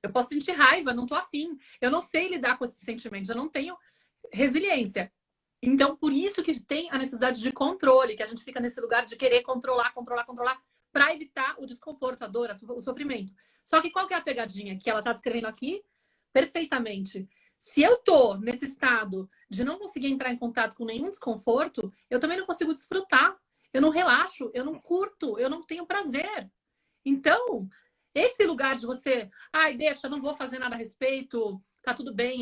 Eu posso sentir raiva, não tô afim. Eu não sei lidar com esses sentimentos, eu não tenho resiliência. Então, por isso que tem a necessidade de controle, que a gente fica nesse lugar de querer controlar, para evitar o desconforto, a dor, o sofrimento. Só que qual que é a pegadinha que ela está descrevendo aqui? Perfeitamente. Se eu tô nesse estado de não conseguir entrar em contato com nenhum desconforto, eu também não consigo desfrutar. Eu não relaxo, eu não curto, eu não tenho prazer. Então, esse lugar de você, deixa, eu não vou fazer nada a respeito, tá tudo bem.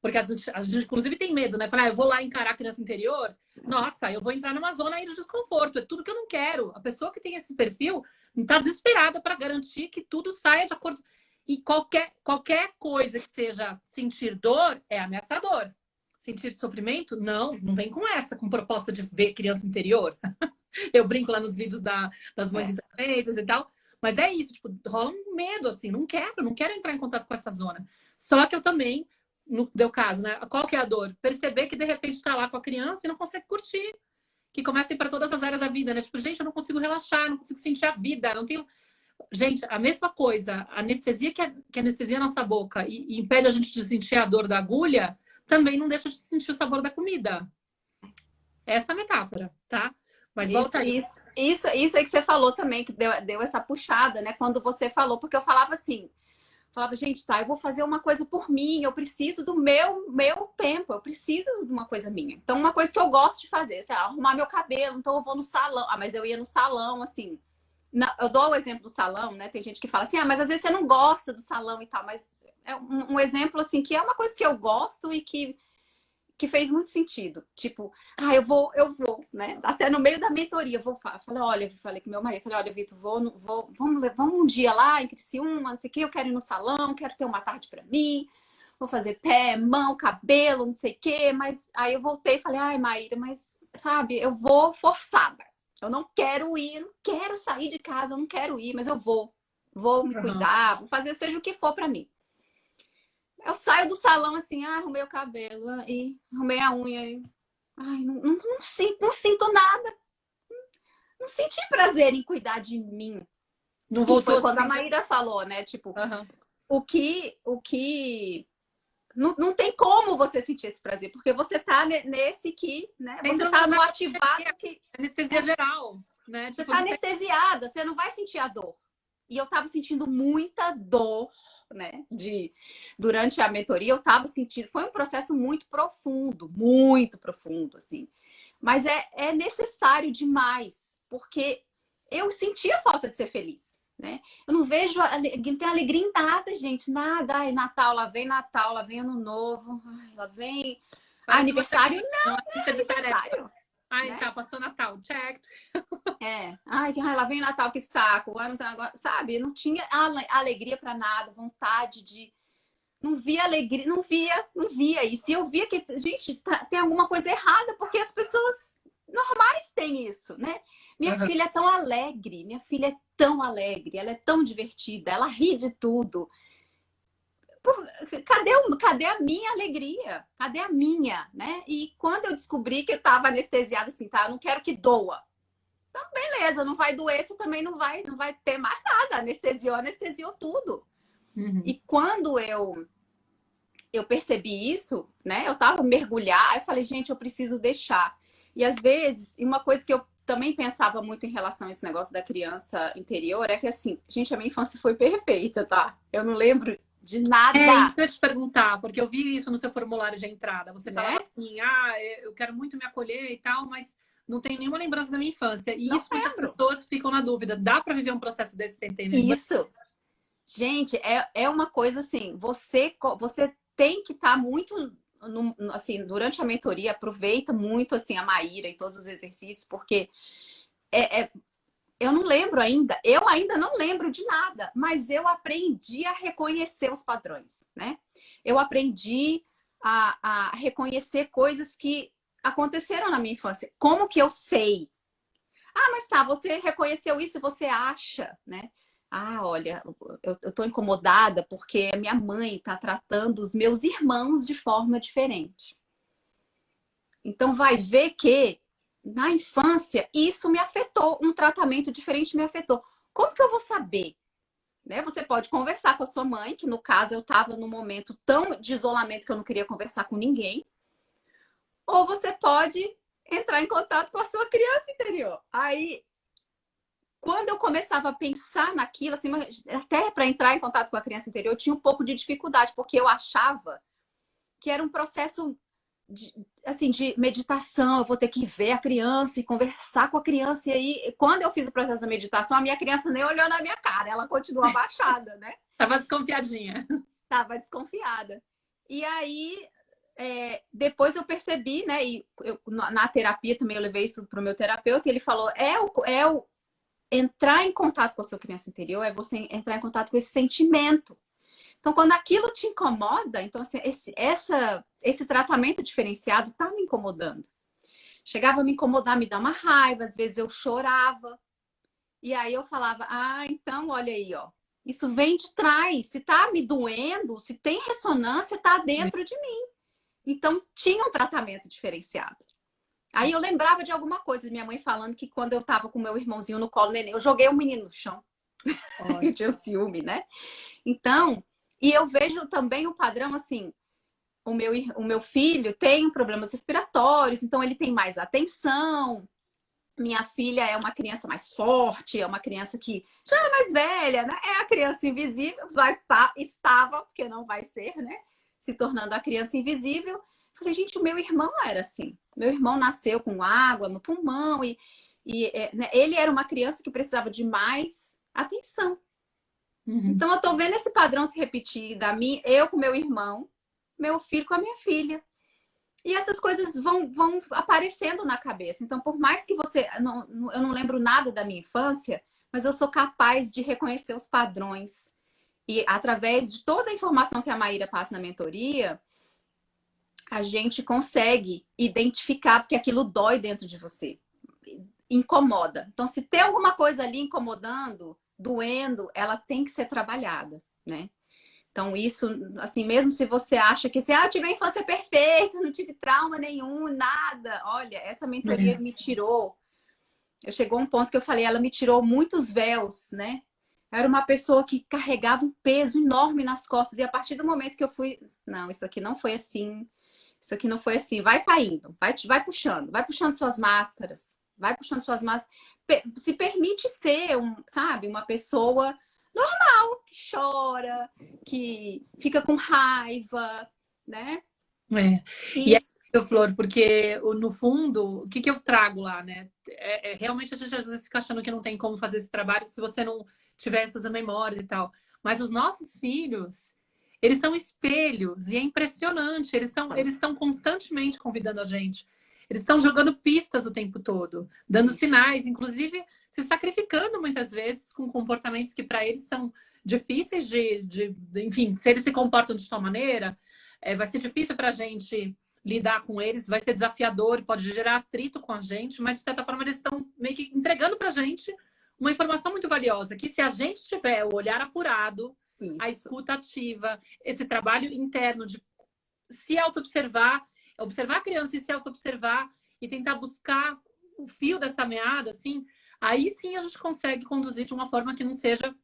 Porque a gente, inclusive, tem medo, né? Falar, eu vou lá encarar a criança interior. Nossa, eu vou entrar numa zona aí de desconforto. É tudo que eu não quero. A pessoa que tem esse perfil está desesperada para garantir que tudo saia de acordo. E qualquer coisa que seja sentir dor é ameaçador. Sentir sofrimento, não vem com essa, com proposta de ver criança interior. Eu brinco lá nos vídeos das mães imperfeitas e tal. Mas é isso, tipo, rola um medo, assim, não quero entrar em contato com essa zona. Só que eu também, no meu caso, né? Qual que é a dor? Perceber que de repente tá lá com a criança e não consegue curtir. Que começa a ir para todas as áreas da vida, né? Tipo, gente, eu não consigo relaxar, não consigo sentir a vida, não tenho. Gente, a mesma coisa, a anestesia que anestesia a nossa boca e impede a gente de sentir a dor da agulha, também não deixa de sentir o sabor da comida. Essa é a metáfora, tá? Mas volta aí. Isso aí que você falou também, que deu essa puxada, né? Quando você falou, porque eu falava assim, gente, tá, eu vou fazer uma coisa por mim, eu preciso do meu tempo, eu preciso de uma coisa minha. Então, uma coisa que eu gosto de fazer, sei lá, arrumar meu cabelo, então eu vou no salão. Mas eu ia no salão, assim. Eu dou o exemplo do salão, né? Tem gente que fala assim, mas às vezes você não gosta do salão e tal, mas é um exemplo, assim, que é uma coisa que eu gosto e que fez muito sentido. Tipo, eu vou, né? Até no meio da mentoria, falei com meu marido, olha, Vitor, vamos um dia lá em Criciúma, não sei o que, eu quero ir no salão, quero ter uma tarde para mim, vou fazer pé, mão, cabelo, não sei o que, mas aí eu voltei e falei, Maíra, mas sabe, eu vou forçada. Eu não quero ir, não quero sair de casa, eu não quero ir, mas eu vou me cuidar, vou fazer seja o que for para mim. Eu saio do salão assim, arrumei o cabelo, e arrumei a unha. E... não sinto nada. Não senti prazer em cuidar de mim. Não voltou foi quando a Maíra falou, né? Tipo, o que não tem como você sentir esse prazer, porque você tá nesse que, né? Você tá no ativado que... Anestesia geral, né? Você Tipo, tá anestesiada, você não vai sentir a dor. E eu tava sentindo muita dor, né? Durante a mentoria, eu tava sentindo... Foi um processo muito profundo, assim. Mas é necessário demais, porque eu sentia falta de ser feliz, né? Eu não vejo, não tem alegria em nada, gente, nada. Ai, Natal, lá vem Ano Novo, ai, lá vem aniversário, não é aniversário. Ai, né? tá, passou Natal, check. Ai, lá vem Natal, que saco. Ano tá agora, sabe? Não tinha alegria para nada, vontade de... Não via alegria, não via isso. E eu via que, gente, tem alguma coisa errada, porque as pessoas normais têm isso, né? Minha filha é tão alegre, ela é tão divertida, ela ri de tudo. Cadê a minha alegria? Cadê a minha, né? E quando eu descobri que eu estava anestesiada assim, tá? Eu não quero que doa. Então, beleza, não vai doer, você também não vai ter mais nada. Anestesiou tudo. E quando eu percebi isso, né? Eu tava mergulhar, aí eu falei, gente, eu preciso deixar. E às vezes, uma coisa que eu também pensava muito em relação a esse negócio da criança interior é que, assim, gente, a minha infância foi perfeita, tá? Eu não lembro de nada. É isso que eu ia te perguntar, porque eu vi isso no seu formulário de entrada. Você falava assim, eu quero muito me acolher e tal, mas não tenho nenhuma lembrança da minha infância. E Não isso muitas lembro. pessoas ficam na dúvida. Dá para viver um processo desse sem ter lembrança? Isso. Gente, é uma coisa assim, você tem que estar muito, assim, durante a mentoria, aproveita muito, assim, a Maíra e todos os exercícios, porque eu não lembro ainda, eu ainda não lembro de nada, mas eu aprendi a reconhecer os padrões, né? Eu aprendi a reconhecer coisas que aconteceram na minha infância. Como que eu sei? Ah, mas tá, você reconheceu isso e você acha, né? Ah, olha, eu tô incomodada porque a minha mãe tá tratando os meus irmãos de forma diferente. Então vai ver que na infância isso me afetou, um tratamento diferente me afetou. Como que eu vou saber? Né? Você pode conversar com a sua mãe, que no caso eu estava num momento tão de isolamento que eu não queria conversar com ninguém. Ou você pode entrar em contato com a sua criança interior. Aí, quando eu começava a pensar naquilo, assim, até para entrar em contato com a criança interior, eu tinha um pouco de dificuldade, porque eu achava que era um processo de meditação. Eu vou ter que ver a criança e conversar com a criança. E aí, quando eu fiz o processo da meditação, a minha criança nem olhou na minha cara, ela continua abaixada, né? Tava desconfiadinha. Tava desconfiada. E aí, depois eu percebi, né? E na terapia também eu levei isso pro meu terapeuta, e ele falou: entrar em contato com a sua criança interior é você entrar em contato com esse sentimento. Então, quando aquilo te incomoda, então assim, esse tratamento diferenciado tá me incomodando. Chegava a me incomodar, me dar uma raiva, às vezes eu chorava. E aí eu falava, então olha aí, ó. Isso vem de trás. Se tá me doendo, se tem ressonância, tá dentro de mim. Então, tinha um tratamento diferenciado. Aí eu lembrava de alguma coisa, minha mãe falando que quando eu tava com meu irmãozinho no colo, neném, eu joguei o menino no chão. Eu tinha ciúme, né? Então, e eu vejo também o padrão, assim, o meu filho tem problemas respiratórios, então ele tem mais atenção. Minha filha é uma criança mais forte, é uma criança que já é mais velha, né? É a criança invisível, estava, porque não vai ser, né? Se tornando a criança invisível. Falei, gente, o meu irmão era assim. Meu irmão nasceu com água no pulmão né? Ele era uma criança que precisava de mais atenção. Então eu tô vendo esse padrão se repetir eu com meu irmão, meu filho com a minha filha. E essas coisas vão aparecendo na cabeça. Então, por mais que eu não lembro nada da minha infância, mas eu sou capaz de reconhecer os padrões. E através de toda a informação que a Maíra passa na mentoria, a gente consegue identificar, porque aquilo dói dentro de você. Incomoda. Então, se tem alguma coisa ali incomodando, doendo, ela tem que ser trabalhada, né? Então, isso, assim, mesmo se você acha que eu tive a infância perfeita, não tive trauma nenhum, nada. Olha, essa mentoria me tirou. Chegou um ponto que eu falei, ela me tirou muitos véus, né? Era uma pessoa que carregava um peso enorme nas costas. E a partir do momento que eu fui, não, isso aqui não foi assim. Isso aqui não foi assim. Vai caindo, vai puxando suas máscaras. Vai puxando suas máscaras. Se permite ser, sabe, uma pessoa normal, que chora, que fica com raiva, né? É. E é Isso. isso, Flor, porque no fundo, o que que eu trago lá, né? Realmente a gente às vezes fica achando que não tem como fazer esse trabalho se você não tiver essas memórias e tal. Mas os nossos filhos, eles são espelhos e é impressionante. Eles estão constantemente convidando a gente. Eles estão jogando pistas o tempo todo, dando Isso. sinais, inclusive se sacrificando muitas vezes com comportamentos que para eles são difíceis enfim, se eles se comportam de tal maneira, vai ser difícil para a gente lidar com eles, vai ser desafiador, pode gerar atrito com a gente, mas de certa forma eles estão meio que entregando para a gente uma informação muito valiosa, que se a gente tiver o olhar apurado, a Isso. escuta ativa, esse trabalho interno de se auto-observar, observar a criança e se auto-observar e tentar buscar o fio dessa meada, assim, aí sim a gente consegue conduzir de uma forma que não seja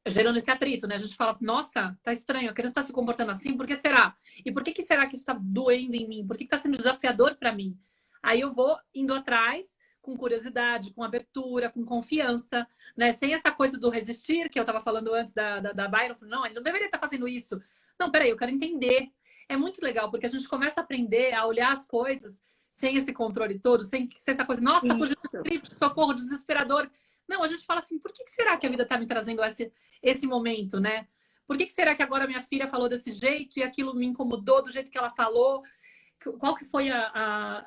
gerando esse atrito, né? A gente fala, nossa, tá estranho, a criança tá se comportando assim, por que será? E por que será que isso tá doendo em mim? Por que tá sendo desafiador para mim? Aí eu vou indo atrás com curiosidade, com abertura, com confiança, né? Sem essa coisa do resistir, que eu tava falando antes da Byron. Não, ele não deveria estar fazendo isso. Não, peraí, eu quero entender. É muito legal, porque a gente começa a aprender a olhar as coisas sem esse controle todo, sem essa coisa, nossa, fugiu do script, socorro, desesperador. Não, a gente fala assim, por que será que a vida tá me trazendo esse momento, né? Por que será que agora minha filha falou desse jeito e aquilo me incomodou do jeito que ela falou? Qual que foi a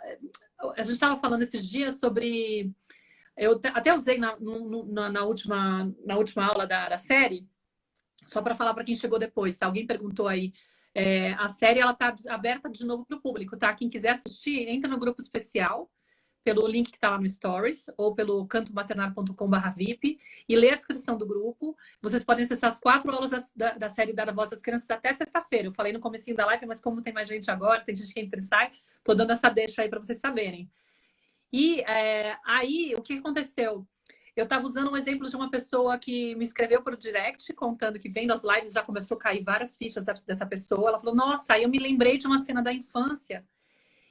gente estava falando esses dias sobre... Eu até usei na última aula da série, só para falar para quem chegou depois, tá? Alguém perguntou aí. A série, ela tá aberta de novo para o público, tá? Quem quiser assistir, entra no grupo especial, pelo link que está lá no Stories, ou pelo cantomaternar.com/VIP, e lê a descrição do grupo. Vocês podem acessar as 4 aulas da série Dar a Voz às Crianças até sexta-feira. Eu falei no comecinho da live, mas como tem mais gente agora, tem gente que entra e sai, tô dando essa deixa aí para vocês saberem. E aí, o que aconteceu? Eu estava usando um exemplo de uma pessoa que me escreveu por direct, contando que vendo as lives já começou a cair várias fichas dessa pessoa. Ela falou, nossa, aí eu me lembrei de uma cena da infância.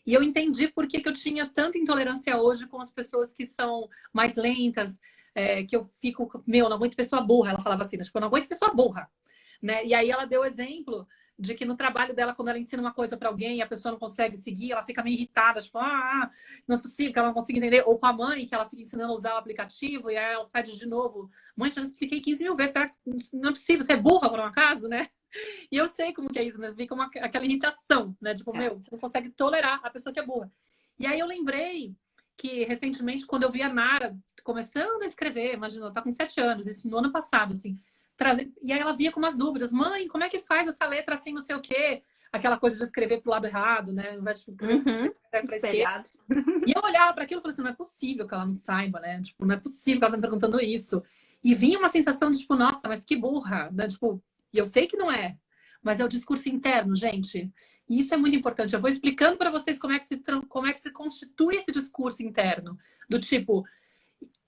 E eu entendi por que eu tinha tanta intolerância hoje com as pessoas que são mais lentas, que eu fico, meu, não aguento pessoa burra. Ela falava assim, tipo, eu não aguento pessoa burra. Né? E aí ela deu exemplo de que no trabalho dela, quando ela ensina uma coisa para alguém e a pessoa não consegue seguir, ela fica meio irritada, tipo, não é possível que ela não consiga entender. Ou com a mãe, que ela fica ensinando a usar o aplicativo e aí ela pede de novo. Mãe, já expliquei 15 mil vezes, será que não é possível? Você é burra por um acaso, né? E eu sei como que é isso, né? Fica aquela irritação, né? Tipo, meu, você não consegue tolerar a pessoa que é burra. E aí eu lembrei que recentemente, quando eu vi a Nara começando a escrever, imagina, ela tá com 7 anos, isso no ano passado, assim, e aí ela via com umas dúvidas, mãe, como é que faz essa letra assim, não sei o quê? Aquela coisa de escrever pro lado errado, né? Ao invés de escrever pra esquerda. E eu olhava para aquilo e falei assim, não é possível que ela não saiba, né? Tipo, não é possível que ela tá me perguntando isso. E vinha uma sensação de, tipo, nossa, mas que burra, né? Tipo, e eu sei que não é, mas é o discurso interno, gente. E isso é muito importante. Eu vou explicando para vocês como é que se constitui esse discurso interno. Do tipo,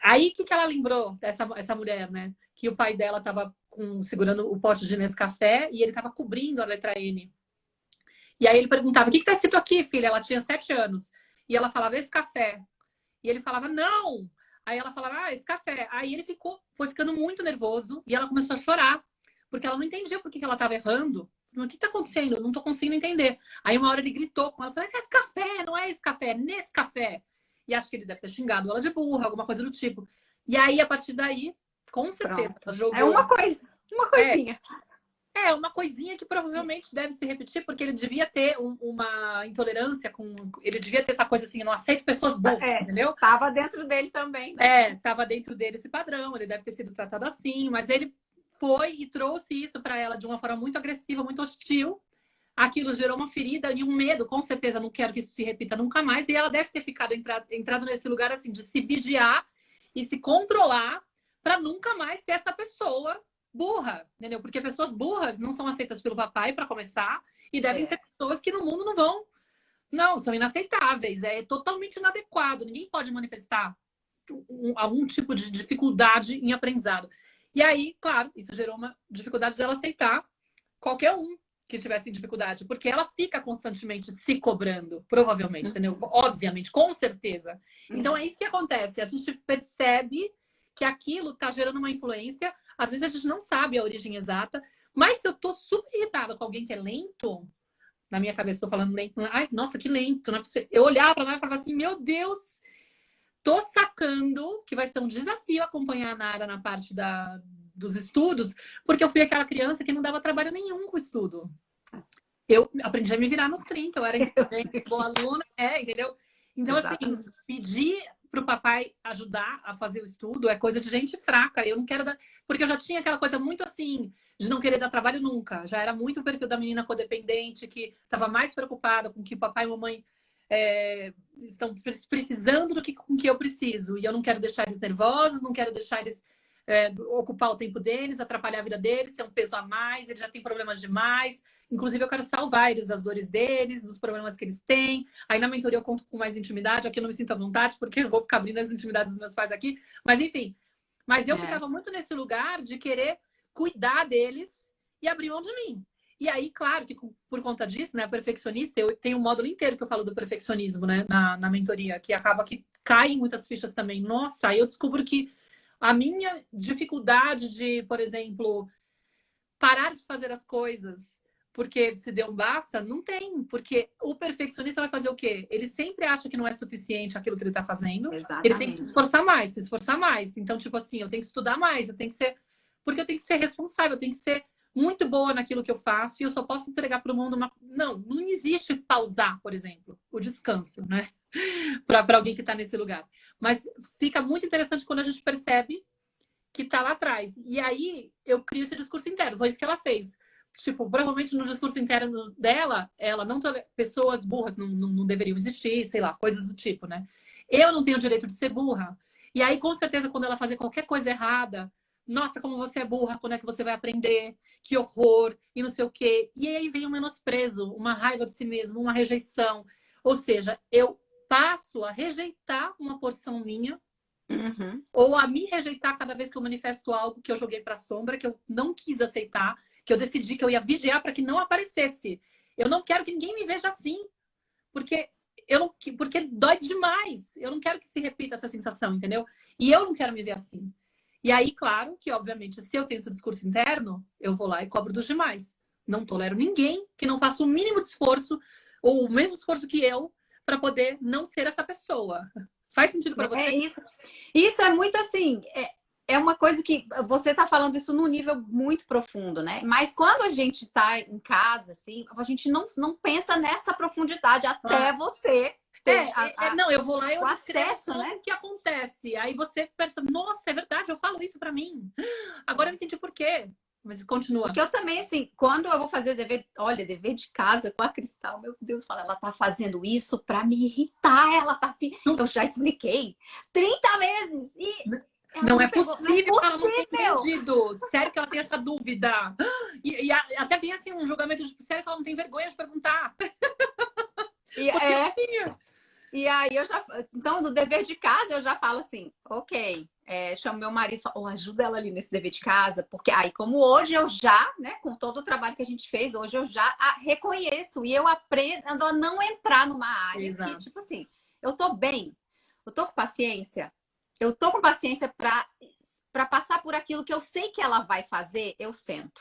aí que ela lembrou, essa mulher, né? Que o pai dela estava segurando o pote de Nescafé e ele estava cobrindo a letra N. E aí ele perguntava, o que está escrito aqui, filha? Ela tinha 7 anos. E ela falava, esse café. E ele falava, não! Aí ela falava, esse café. Aí ele foi ficando muito nervoso e ela começou a chorar. Porque ela não entendia por que ela estava errando. O que está acontecendo? Eu não estou conseguindo entender. Aí uma hora ele gritou com ela, falou, é esse café, não é esse café, é nesse café. E acho que ele deve ter xingado ela de burra, alguma coisa do tipo. E aí, a partir daí, com certeza, ela jogou... É uma coisinha. Uma coisinha que provavelmente deve se repetir, porque ele devia ter uma intolerância com... Ele devia ter essa coisa assim, eu não aceito pessoas burras, entendeu? Tava dentro dele também. Né? Tava dentro dele esse padrão, ele deve ter sido tratado assim, mas ele foi e trouxe isso para ela de uma forma muito agressiva, muito hostil. Aquilo gerou uma ferida e um medo, com certeza, não quero que isso se repita nunca mais. E ela deve ter entrado nesse lugar assim, de se vigiar e se controlar para nunca mais ser essa pessoa burra, entendeu? Porque pessoas burras não são aceitas pelo papai, para começar, e devem ser pessoas que no mundo não, são inaceitáveis, é totalmente inadequado, ninguém pode manifestar algum tipo de dificuldade em aprendizado. E aí, claro, isso gerou uma dificuldade dela aceitar qualquer um que tivesse dificuldade, porque ela fica constantemente se cobrando, provavelmente, entendeu? Obviamente, com certeza. Então é isso que acontece, a gente percebe que aquilo está gerando uma influência, às vezes a gente não sabe a origem exata, mas se eu tô super irritada com alguém que é lento, na minha cabeça estou falando lento, ai, nossa, que lento, não é possível. Eu olhava para ela e falava assim, meu Deus, tô sacando que vai ser um desafio acompanhar a Nara na parte dos estudos, porque eu fui aquela criança que não dava trabalho nenhum com o estudo. Eu aprendi a me virar nos 30, eu era boa aluna, entendeu? Então, exatamente. Assim, pedir para o papai ajudar a fazer o estudo é coisa de gente fraca. Eu não quero dar... Porque eu já tinha aquela coisa muito assim, de não querer dar trabalho nunca. Já era muito o perfil da menina codependente, que estava mais preocupada com que o papai e a mamãe estão precisando do que com que eu preciso. E eu não quero deixar eles nervosos, não quero deixar eles ocupar o tempo deles, atrapalhar a vida deles, ser um peso a mais, eles já têm problemas demais. Inclusive, eu quero salvar eles das dores deles, dos problemas que eles têm. Aí na mentoria eu conto com mais intimidade. Aqui eu não me sinto à vontade, porque eu vou ficar abrindo as intimidades dos meus pais aqui. Mas enfim, mas eu ficava muito nesse lugar de querer cuidar deles e abrir mão de mim. E aí, claro, que por conta disso, né, a perfeccionista, eu tenho um módulo inteiro que eu falo do perfeccionismo, né, na mentoria, que acaba que caem muitas fichas também. Nossa, aí eu descubro que a minha dificuldade de, por exemplo, parar de fazer as coisas porque se deu um basta, não tem. Porque o perfeccionista vai fazer o quê? Ele sempre acha que não é suficiente aquilo que ele está fazendo. Exatamente. Ele tem que se esforçar mais, se esforçar mais. Então, tipo assim, eu tenho que estudar mais, eu tenho que ser... Porque eu tenho que ser responsável, eu tenho que ser muito boa naquilo que eu faço e eu só posso entregar para o mundo uma... Não existe pausar, por exemplo, o descanso, né? Para alguém que está nesse lugar. Mas fica muito interessante quando a gente percebe que está lá atrás. E aí eu crio esse discurso interno. Foi isso que ela fez. Tipo, provavelmente no discurso interno dela, ela não pessoas burras não deveriam existir, sei lá, coisas do tipo, né? Eu não tenho o direito de ser burra. E aí, com certeza, quando ela fazer qualquer coisa errada, nossa, como você é burra, quando é que você vai aprender? Que horror, e não sei o quê. E aí vem um menosprezo, uma raiva de si mesmo, uma rejeição. Ou seja, eu passo a rejeitar uma porção minha, ou a me rejeitar cada vez que eu manifesto algo que eu joguei para a sombra, que eu não quis aceitar, que eu decidi que eu ia vigiar para que não aparecesse. Eu não quero que ninguém me veja assim, porque dói demais. Eu não quero que se repita essa sensação, entendeu? E eu não quero me ver assim. E aí, claro, que obviamente, se eu tenho esse discurso interno, eu vou lá e cobro dos demais. Não tolero ninguém que não faça o mínimo de esforço, ou o mesmo esforço que eu, para poder não ser essa pessoa. Faz sentido para você? É isso. Isso é muito assim... É uma coisa que você está falando isso num nível muito profundo, né? Mas quando a gente está em casa, assim, a gente não pensa nessa profundidade até você ter não, eu vou lá e eu acesso, né? O que acontece. Aí você pensa, nossa, é verdade, eu falo isso para mim. Agora eu entendi por quê. Mas continua. Porque eu também, assim, quando eu vou fazer dever de casa com a Cristal, meu Deus, ela tá fazendo isso para me irritar, eu já expliquei 30 vezes e... Não é possível que ela não tenha entendido. Sério que ela tem essa dúvida. E até vem assim um julgamento de sério que ela não tem vergonha de perguntar. E aí eu já... Então, no dever de casa, eu já falo assim, ok, chamo meu marido e falo, ajuda ela ali nesse dever de casa, porque aí como hoje eu já, né, com todo o trabalho que a gente fez, hoje eu já reconheço e eu aprendo a não entrar numa área que, tipo assim, eu tô bem, eu tô com paciência, para passar por aquilo que eu sei que ela vai fazer, eu sento.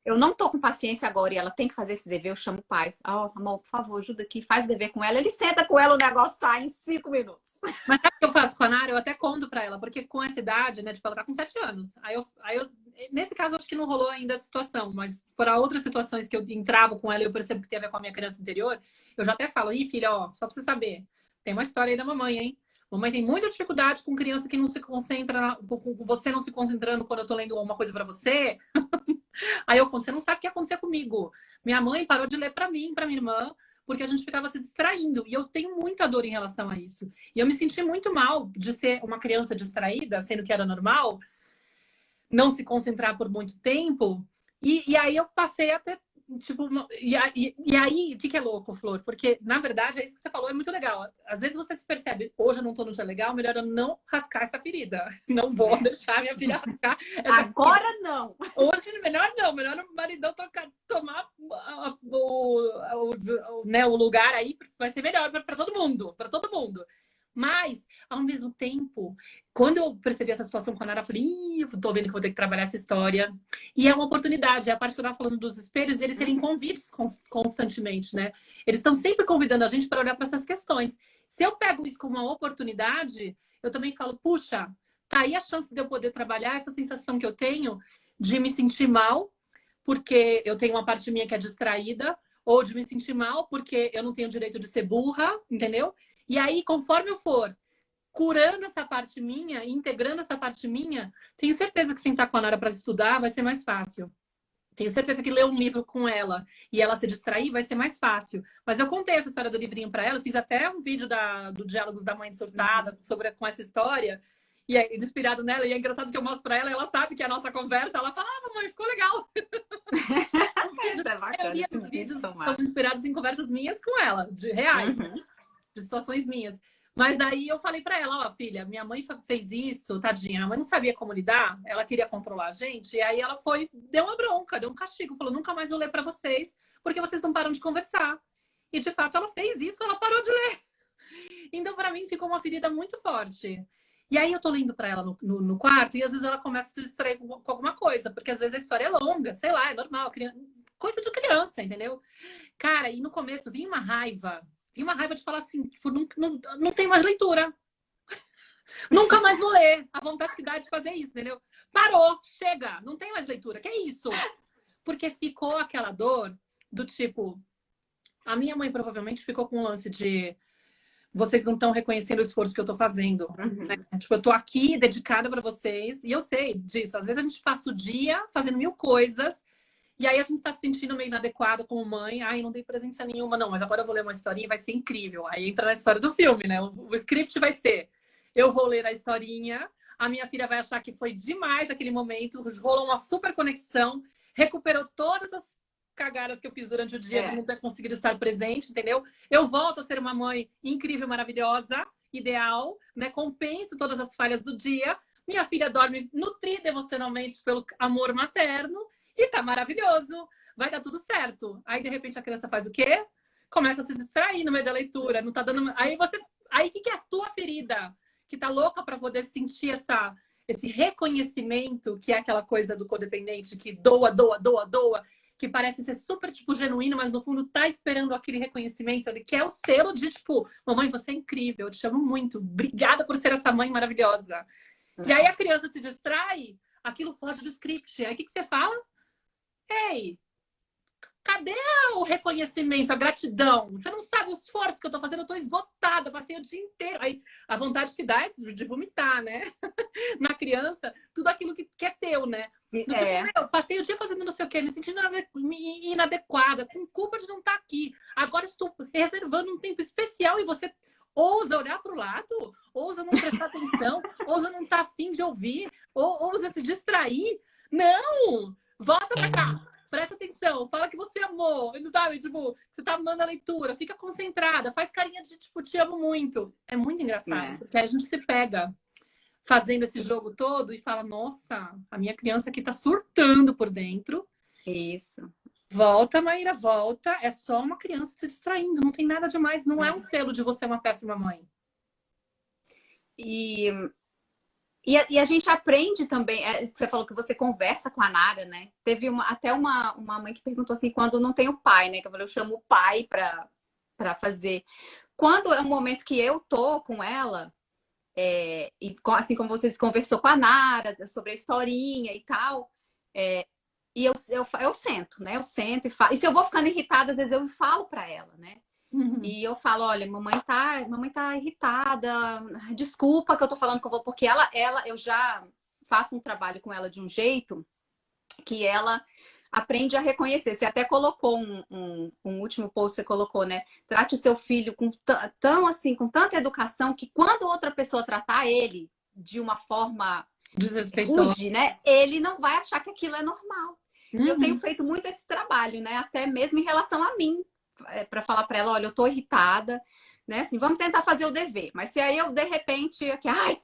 Eu não tô com paciência agora e ela tem que fazer esse dever, eu chamo o pai. Amor, por favor, ajuda aqui, faz o dever com ela. Ele senta com ela, o negócio sai em 5 minutos. Mas sabe o que eu faço com a Nara? Eu até conto pra ela, porque com essa idade, né, tipo, ela tá com 7 anos. Aí eu nesse caso, acho que não rolou ainda a situação, mas para outras situações que eu entrava com ela e eu percebo que tem a ver com a minha criança interior, eu já até falo, filha, só pra você saber, tem uma história aí da mamãe, hein? Mamãe tem muita dificuldade com criança que não se concentra, com você não se concentrando quando eu tô lendo uma coisa pra você. Aí eu conto, você não sabe o que aconteceu comigo. Minha mãe parou de ler pra mim, pra minha irmã, porque a gente ficava se distraindo. E eu tenho muita dor em relação a isso. E eu me senti muito mal de ser uma criança distraída, sendo que era normal, não se concentrar por muito tempo. E aí eu passei a ter tipo, e aí, o que é louco, Flor? Porque, na verdade, é isso que você falou, é muito legal. Às vezes você se percebe, hoje eu não tô no dia legal, melhor eu não rascar essa ferida. Não vou deixar minha filha rascar essa Agora ferida. não. Hoje, melhor não, melhor o maridão tomar né, o lugar aí, vai ser melhor para todo mundo, para todo mundo. Mas, ao mesmo tempo, quando eu percebi essa situação com a Nara, eu falei, ih, eu tô vendo que vou ter que trabalhar essa história. E é uma oportunidade, é a parte que eu tava falando dos espelhos, eles serem convites constantemente, né? Eles estão sempre convidando a gente para olhar para essas questões. Se eu pego isso como uma oportunidade, eu também falo, puxa, tá aí a chance de eu poder trabalhar essa sensação que eu tenho de me sentir mal, porque eu tenho uma parte minha que é distraída, ou de me sentir mal porque eu não tenho o direito de ser burra, entendeu? E aí, conforme eu for curando essa parte minha, integrando essa parte minha, tenho certeza que sentar com a Nara para estudar vai ser mais fácil. Tenho certeza que ler um livro com ela e ela se distrair vai ser mais fácil. Mas eu contei essa história do livrinho para ela, fiz até um vídeo do Diálogos da Mãe Surtada com essa história, e é inspirado nela. E é engraçado que eu mostro para ela, ela sabe que é a nossa conversa, ela fala, ah, mamãe, ficou legal. Isso é bacana. Os vídeos são inspirados em conversas minhas com ela, de reais, de situações minhas. Mas aí eu falei pra ela, ó, filha, minha mãe fez isso, tadinha, a mãe não sabia como lidar, ela queria controlar a gente, e aí ela deu uma bronca, deu um castigo, falou, nunca mais vou ler pra vocês, porque vocês não param de conversar. E de fato ela fez isso, ela parou de ler. Então pra mim ficou uma ferida muito forte. E aí eu tô lendo pra ela no quarto, e às vezes ela começa a se distrair com alguma coisa, porque às vezes a história é longa, sei lá, é normal, coisa de criança, entendeu? Cara, e no começo vinha uma raiva de falar assim, tipo, não tem mais leitura. Nunca mais vou ler. A vontade que dá de fazer isso, entendeu? Parou, chega, não tem mais leitura. Que é isso? Porque ficou aquela dor do tipo... A minha mãe provavelmente ficou com um lance de... Vocês não estão reconhecendo o esforço que eu tô fazendo. Né? Tipo, eu tô aqui dedicada para vocês. E eu sei disso. Às vezes a gente passa o dia fazendo 1000 coisas. E aí a gente tá se sentindo meio inadequada como mãe. Ai, não dei presença nenhuma, não. Mas agora eu vou ler uma historinha e vai ser incrível. Aí entra na história do filme, né? O script vai ser... Eu vou ler a historinha. A minha filha vai achar que foi demais aquele momento. Rolou uma super conexão. Recuperou todas as cagadas que eu fiz durante o dia de não ter conseguido estar presente, entendeu? Eu volto a ser uma mãe incrível, maravilhosa, ideal, né? Compenso todas as falhas do dia. Minha filha dorme nutrida emocionalmente pelo amor materno. E tá maravilhoso. Vai dar tudo certo. Aí, de repente, a criança faz o quê? Começa a se distrair no meio da leitura. Não tá dando... Aí, o que é a tua ferida? Que tá louca para poder sentir esse reconhecimento, que é aquela coisa do codependente, que doa, que parece ser super, tipo, genuíno, mas no fundo tá esperando aquele reconhecimento. Ele quer o selo de, tipo, mamãe, você é incrível, eu te amo muito. Obrigada por ser essa mãe maravilhosa. E aí a criança se distrai, aquilo foge do script. Aí o que você fala? Ei, cadê o reconhecimento, a gratidão? Você não sabe o esforço que eu tô fazendo, eu tô esgotada, passei o dia inteiro. Aí a vontade que dá é de vomitar, né? Na criança, tudo aquilo que é teu, né? Tipo, eu passei o dia fazendo não sei o quê, me sentindo inadequada, com culpa de não estar aqui. Agora estou reservando um tempo especial e você ousa olhar para o lado, ousa não prestar atenção, ousa não estar afim de ouvir, ousa se distrair. Não! Volta pra cá, presta atenção, fala que você amou, sabe? Tipo, você tá amando a leitura, fica concentrada, faz carinha de tipo, te amo muito. É muito engraçado, porque aí a gente se pega fazendo esse jogo todo e fala, nossa, a minha criança aqui tá surtando por dentro. Isso. Volta, Maíra, volta. É só uma criança se distraindo, não tem nada demais, não é um selo de você uma péssima mãe. E a gente aprende também, você falou que você conversa com a Nara, né? Teve até uma mãe que perguntou assim, quando não tem o pai, né? Que eu chamo o pai para fazer. Quando é um momento que eu tô com ela, e assim como vocês conversou com a Nara sobre a historinha e tal, e eu sento, né? Eu sento e falo. E se eu vou ficando irritada, às vezes eu falo para ela, né? E eu falo, olha, mamãe tá irritada, desculpa que eu tô falando que eu vou, porque eu já faço um trabalho com ela de um jeito que ela aprende a reconhecer. Você até colocou um último post, você colocou, né? Trate o seu filho com tanta educação que quando outra pessoa tratar ele de uma forma desrespeitosa, rude, né? Ele não vai achar que aquilo é normal. E eu tenho Uhum. feito muito esse trabalho, né? Até mesmo em relação a mim, para falar para ela, olha, eu tô irritada, né? Assim, vamos tentar fazer o dever. Mas se aí eu, de repente, aqui, ai,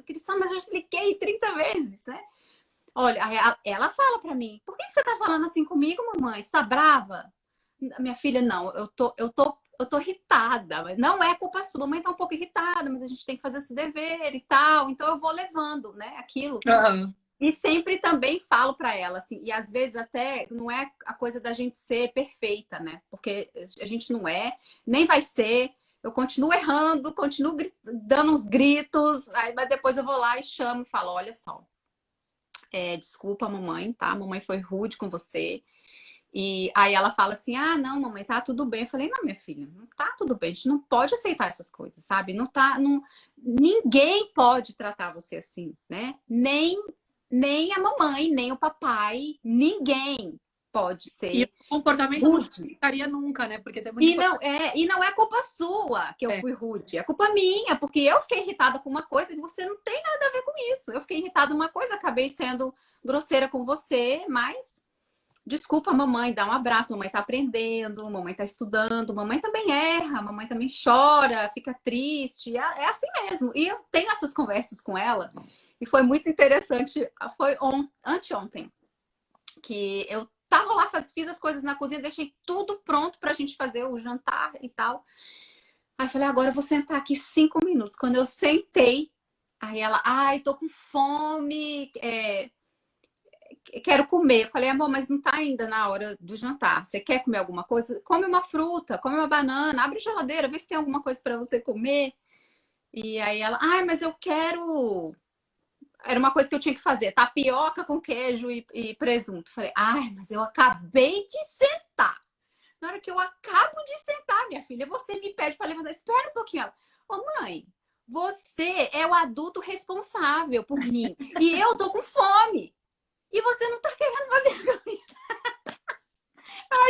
Cristã, mas eu expliquei 30 vezes, né? Olha, aí ela fala para mim, por que você tá falando assim comigo, mamãe? Você tá brava? Minha filha, não, eu tô irritada. Mas não é culpa sua, mamãe tá um pouco irritada, mas a gente tem que fazer esse dever e tal. Então eu vou levando, né, aquilo. Aham. E sempre também falo para ela, assim, e às vezes até não é a coisa da gente ser perfeita, né? Porque a gente não é, nem vai ser. Eu continuo errando, continuo dando uns gritos, aí, mas depois eu vou lá e chamo e falo: olha só, desculpa, mamãe, tá? A mamãe foi rude com você. E aí ela fala assim: ah, não, mamãe, tá tudo bem. Eu falei: não, minha filha, não tá tudo bem, a gente não pode aceitar essas coisas, sabe? Não tá, não, ninguém pode tratar você assim, né? Nem a mamãe, nem o papai, ninguém pode E o ser comportamento não rude. justificaria nunca, né? Porque tem muito E não é culpa sua que eu é. fui rude, é culpa minha, porque eu fiquei irritada com uma coisa e você não tem nada a ver com isso. Eu fiquei irritada com uma coisa, acabei sendo grosseira com você, mas desculpa, mamãe, dá um abraço, mamãe tá aprendendo, mamãe tá estudando, mamãe também erra, mamãe também chora, fica triste, é assim mesmo. E eu tenho essas conversas com ela, e foi muito interessante, foi anteontem, que eu tava lá, fiz as coisas na cozinha, deixei tudo pronto pra gente fazer o jantar e tal. Aí eu falei, agora eu vou sentar aqui 5 minutos. Quando eu sentei, aí ela, ai, tô com fome, quero comer. Eu falei, amor, mas não tá ainda na hora do jantar. Você quer comer alguma coisa? Come uma fruta, come uma banana, abre a geladeira, vê se tem alguma coisa para você comer. E aí ela, ai, mas eu quero. Era uma coisa que eu tinha que fazer, tapioca com queijo e presunto. Falei, ai, mas eu acabei de sentar. Na hora que eu acabo de sentar, minha filha, você me pede para levantar. Espera um pouquinho. Ela, ô mãe, você é o adulto responsável por mim. E eu tô com fome. E você não tá querendo fazer comida.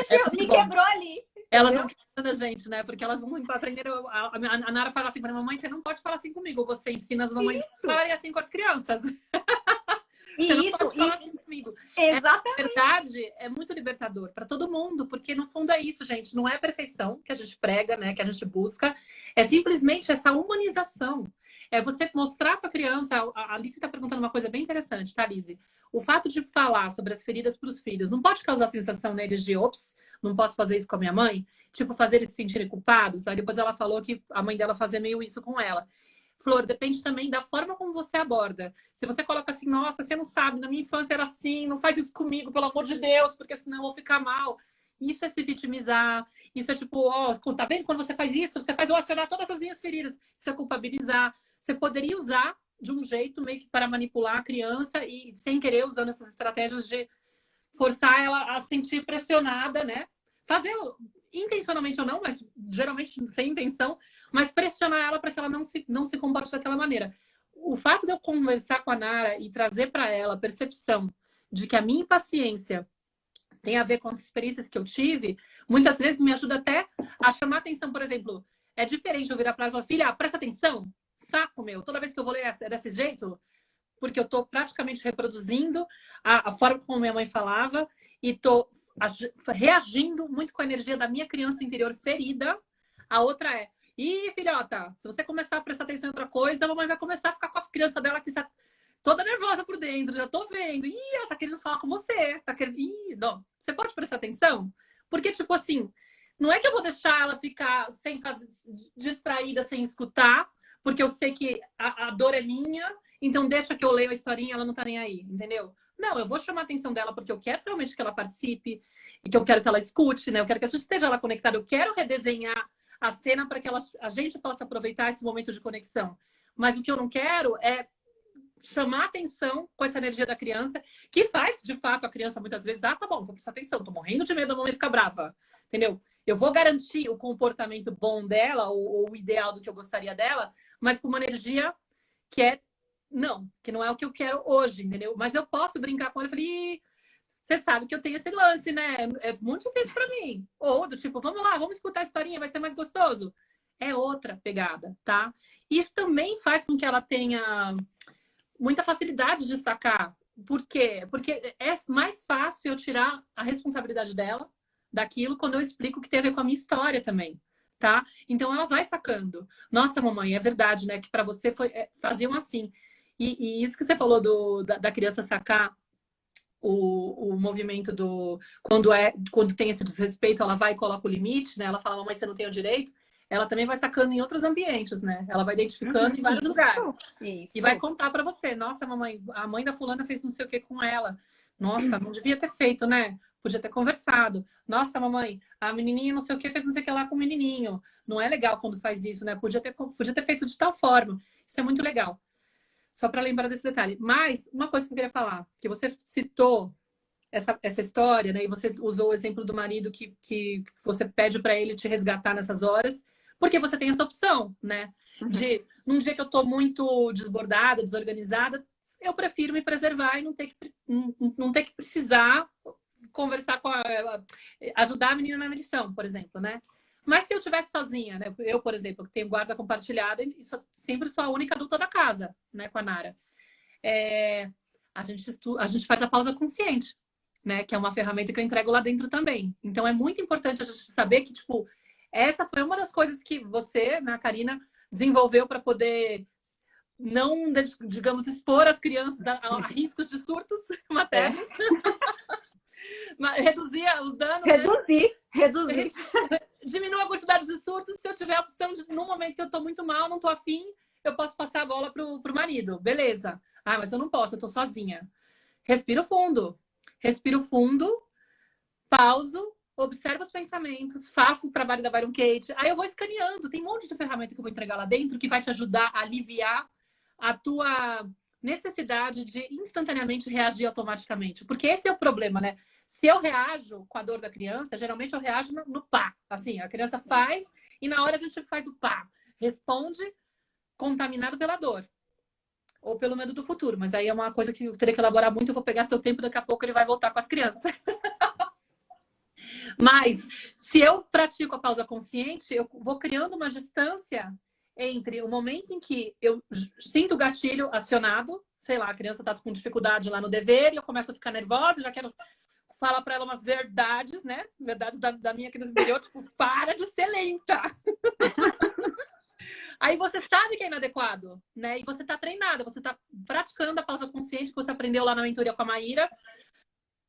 É Me muito bom. quebrou ali, Elas entendeu? vão quebrando a gente, né? Porque elas vão aprender. A Nara fala assim para a mamãe: você não pode falar assim comigo. Você ensina as mamães a Isso, falarem assim com as crianças. Você não isso, pode falar isso, assim comigo. É, exatamente. verdade, é muito libertador para todo mundo, porque no fundo é isso, gente. Não é perfeição que a gente prega, né? Que a gente busca. É simplesmente essa humanização. É você mostrar para a criança. A Alice está perguntando uma coisa bem interessante, tá, Alice? O fato de falar sobre as feridas para os filhos não pode causar a sensação neles de ops, não posso fazer isso com a minha mãe? Tipo, fazer eles se sentirem culpados. Aí depois ela falou que a mãe dela fazia meio isso com ela. Flor, depende também da forma como você aborda. Se você coloca assim, nossa, você não sabe, na minha infância era assim, não faz isso comigo, pelo amor de Deus, porque senão eu vou ficar mal. Isso é se vitimizar. Isso é tipo, ó, tá vendo? Quando você faz isso, você faz eu acionar todas as minhas feridas. Isso é culpabilizar. Você poderia usar de um jeito meio que para manipular a criança e sem querer usando essas estratégias de forçar ela a se sentir pressionada, né? Fazer intencionalmente ou não, mas geralmente sem intenção, mas pressionar ela para que ela não se comporte daquela maneira. O fato de eu conversar com a Nara e trazer para ela a percepção de que a minha impaciência tem a ver com as experiências que eu tive, muitas vezes me ajuda até a chamar atenção. Por exemplo, é diferente eu virar para ela e falar, filha, presta atenção, saco meu, toda vez que eu vou ler é desse jeito, porque eu estou praticamente reproduzindo a forma como minha mãe falava e estou reagindo muito com a energia da minha criança interior ferida. A outra é, ih, filhota, se você começar a prestar atenção em outra coisa, a mamãe vai começar a ficar com a criança dela que está toda nervosa por dentro, já tô vendo. Ih, ela tá querendo falar com você. Tá querendo. Ih, não. Você pode prestar atenção? Porque, tipo assim, não é que eu vou deixar ela ficar sem fazer, distraída, sem escutar, porque eu sei que a dor é minha, então deixa que eu leio a historinha e ela não tá nem aí, entendeu? Não, eu vou chamar a atenção dela porque eu quero realmente que ela participe e que eu quero que ela escute, né? Eu quero que a gente esteja lá conectada, eu quero redesenhar a cena para que a gente possa aproveitar esse momento de conexão. Mas o que eu não quero é chamar atenção com essa energia da criança, que faz, de fato, a criança muitas vezes, tá bom, vou prestar atenção, tô morrendo de medo da mamãe ficar brava, entendeu? Eu vou garantir o comportamento bom dela, ou o ideal do que eu gostaria dela, mas com uma energia que é, não, que não é o que eu quero hoje, entendeu? Mas eu posso brincar com ela e falar, você sabe que eu tenho esse lance, né? É muito difícil pra mim. Ou do tipo, vamos lá, vamos escutar a historinha, vai ser mais gostoso. É outra pegada, tá? Isso também faz com que ela tenha muita facilidade de sacar Por quê? Porque é mais fácil eu tirar a responsabilidade dela daquilo quando eu explico que tem a ver com a minha história também, tá? Então ela vai sacando. Nossa, mamãe, é verdade, né? Que para você faziam assim. E isso que você falou da criança sacar o movimento do quando tem esse desrespeito, ela vai e coloca o limite, né? Ela fala, mamãe, você não tem o direito. Ela também vai sacando em outros ambientes, né? Ela vai identificando em vários lugares. E vai contar para você, nossa, mamãe, a mãe da fulana fez não sei o que com ela. Nossa, não devia ter feito, né? Podia ter conversado. Nossa, mamãe, a menininha não sei o que fez não sei o que lá com o menininho. Não é legal quando faz isso, né? Podia ter feito de tal forma. Isso é muito legal. Só para lembrar desse detalhe. Mas, uma coisa que eu queria falar, que você citou essa história, né? E você usou o exemplo do marido que você pede para ele te resgatar nessas horas, porque você tem essa opção, né? De, num dia que eu tô muito desbordada, desorganizada, eu prefiro me preservar e não ter que precisar conversar ajudar a menina na lição, por exemplo, né? Mas se eu estivesse sozinha, né? Eu, por exemplo, que tenho guarda compartilhada e sempre sou a única adulta da casa, né? Com a Nara. A gente faz a pausa consciente, né? Que é uma ferramenta que eu entrego lá dentro também. Então é muito importante a gente saber que, tipo, essa foi uma das coisas que você, né, Karina, desenvolveu para poder não, digamos, expor as crianças a riscos de surtos maternos. Reduzir os danos. Reduzir. Diminua a quantidade de surtos. Se eu tiver a opção de, num momento que eu tô muito mal, não tô afim, eu posso passar a bola pro marido. Beleza. Ah, mas eu não posso, eu tô sozinha. Respiro fundo. Respiro fundo, pauso, observo os pensamentos, faço o trabalho da Byron Kate. Aí eu vou escaneando. Tem um monte de ferramenta que eu vou entregar lá dentro que vai te ajudar a aliviar a tua necessidade de instantaneamente reagir automaticamente. Porque esse é o problema, né? Se eu reajo com a dor da criança, geralmente eu reajo no pá. Assim, a criança faz e na hora a gente faz o pá. Responde contaminado pela dor. Ou pelo medo do futuro. Mas aí é uma coisa que eu teria que elaborar muito. Eu vou pegar seu tempo, daqui a pouco ele vai voltar com as crianças. Mas se eu pratico a pausa consciente, eu vou criando uma distância entre o momento em que eu sinto o gatilho acionado, sei lá, a criança está com dificuldade lá no dever e eu começo a ficar nervosa, já quero falar para ela umas verdades, né? Verdades da minha criança interior, tipo, para de ser lenta. Aí você sabe que é inadequado, né? E você está treinada, você está praticando a pausa consciente que você aprendeu lá na mentoria com a Maíra.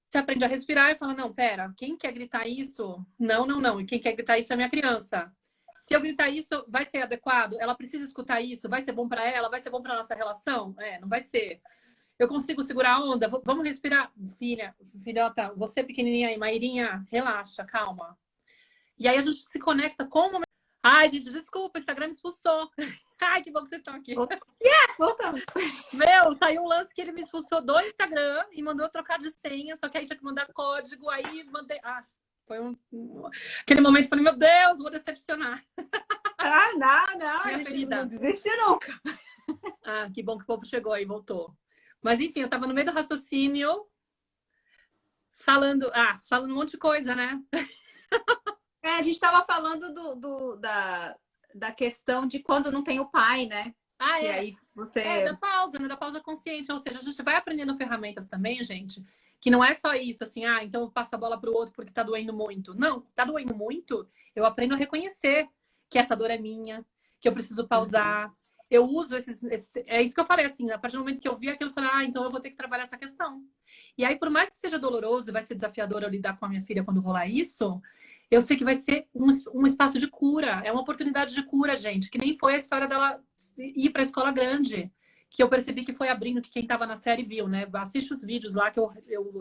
Você aprende a respirar e fala, não, pera, quem quer gritar isso? Não, não, não. E quem quer gritar isso é a minha criança. Se eu gritar isso, vai ser adequado? Ela precisa escutar isso? Vai ser bom para ela? Vai ser bom para nossa relação? Não vai ser. Eu consigo segurar a onda? Vamos respirar. Filhota, você pequenininha aí, Mairinha, relaxa, calma. E aí a gente se conecta com o momento. Ai, gente, desculpa, o Instagram me expulsou. Ai, que bom que vocês estão aqui. Voltamos. Meu, saiu um lance que ele me expulsou do Instagram e mandou trocar de senha, só que aí tinha que mandar código, aí mandei... foi aquele momento eu falei, meu Deus, vou decepcionar. Não, a gente não desiste nunca. Que bom que o povo chegou aí, voltou. Mas enfim, eu tava no meio do raciocínio, falando um monte de coisa, né? A gente tava falando da questão de quando não tem o pai, né? E aí você... da pausa, né? Da pausa consciente. Ou seja, a gente vai aprendendo ferramentas também, gente, que não é só isso, assim, então eu passo a bola pro outro porque tá doendo muito. Não, tá doendo muito, eu aprendo a reconhecer que essa dor é minha, que eu preciso pausar. Eu uso é isso que eu falei, assim, a partir do momento que eu vi aquilo, eu falei, então eu vou ter que trabalhar essa questão. E aí, por mais que seja doloroso, vai ser desafiador eu lidar com a minha filha quando rolar isso, eu sei que vai ser um espaço de cura. É uma oportunidade de cura, gente. Que nem foi a história dela ir para a escola grande. Que eu percebi que foi abrindo, que quem estava na série viu, né? Assiste os vídeos lá que eu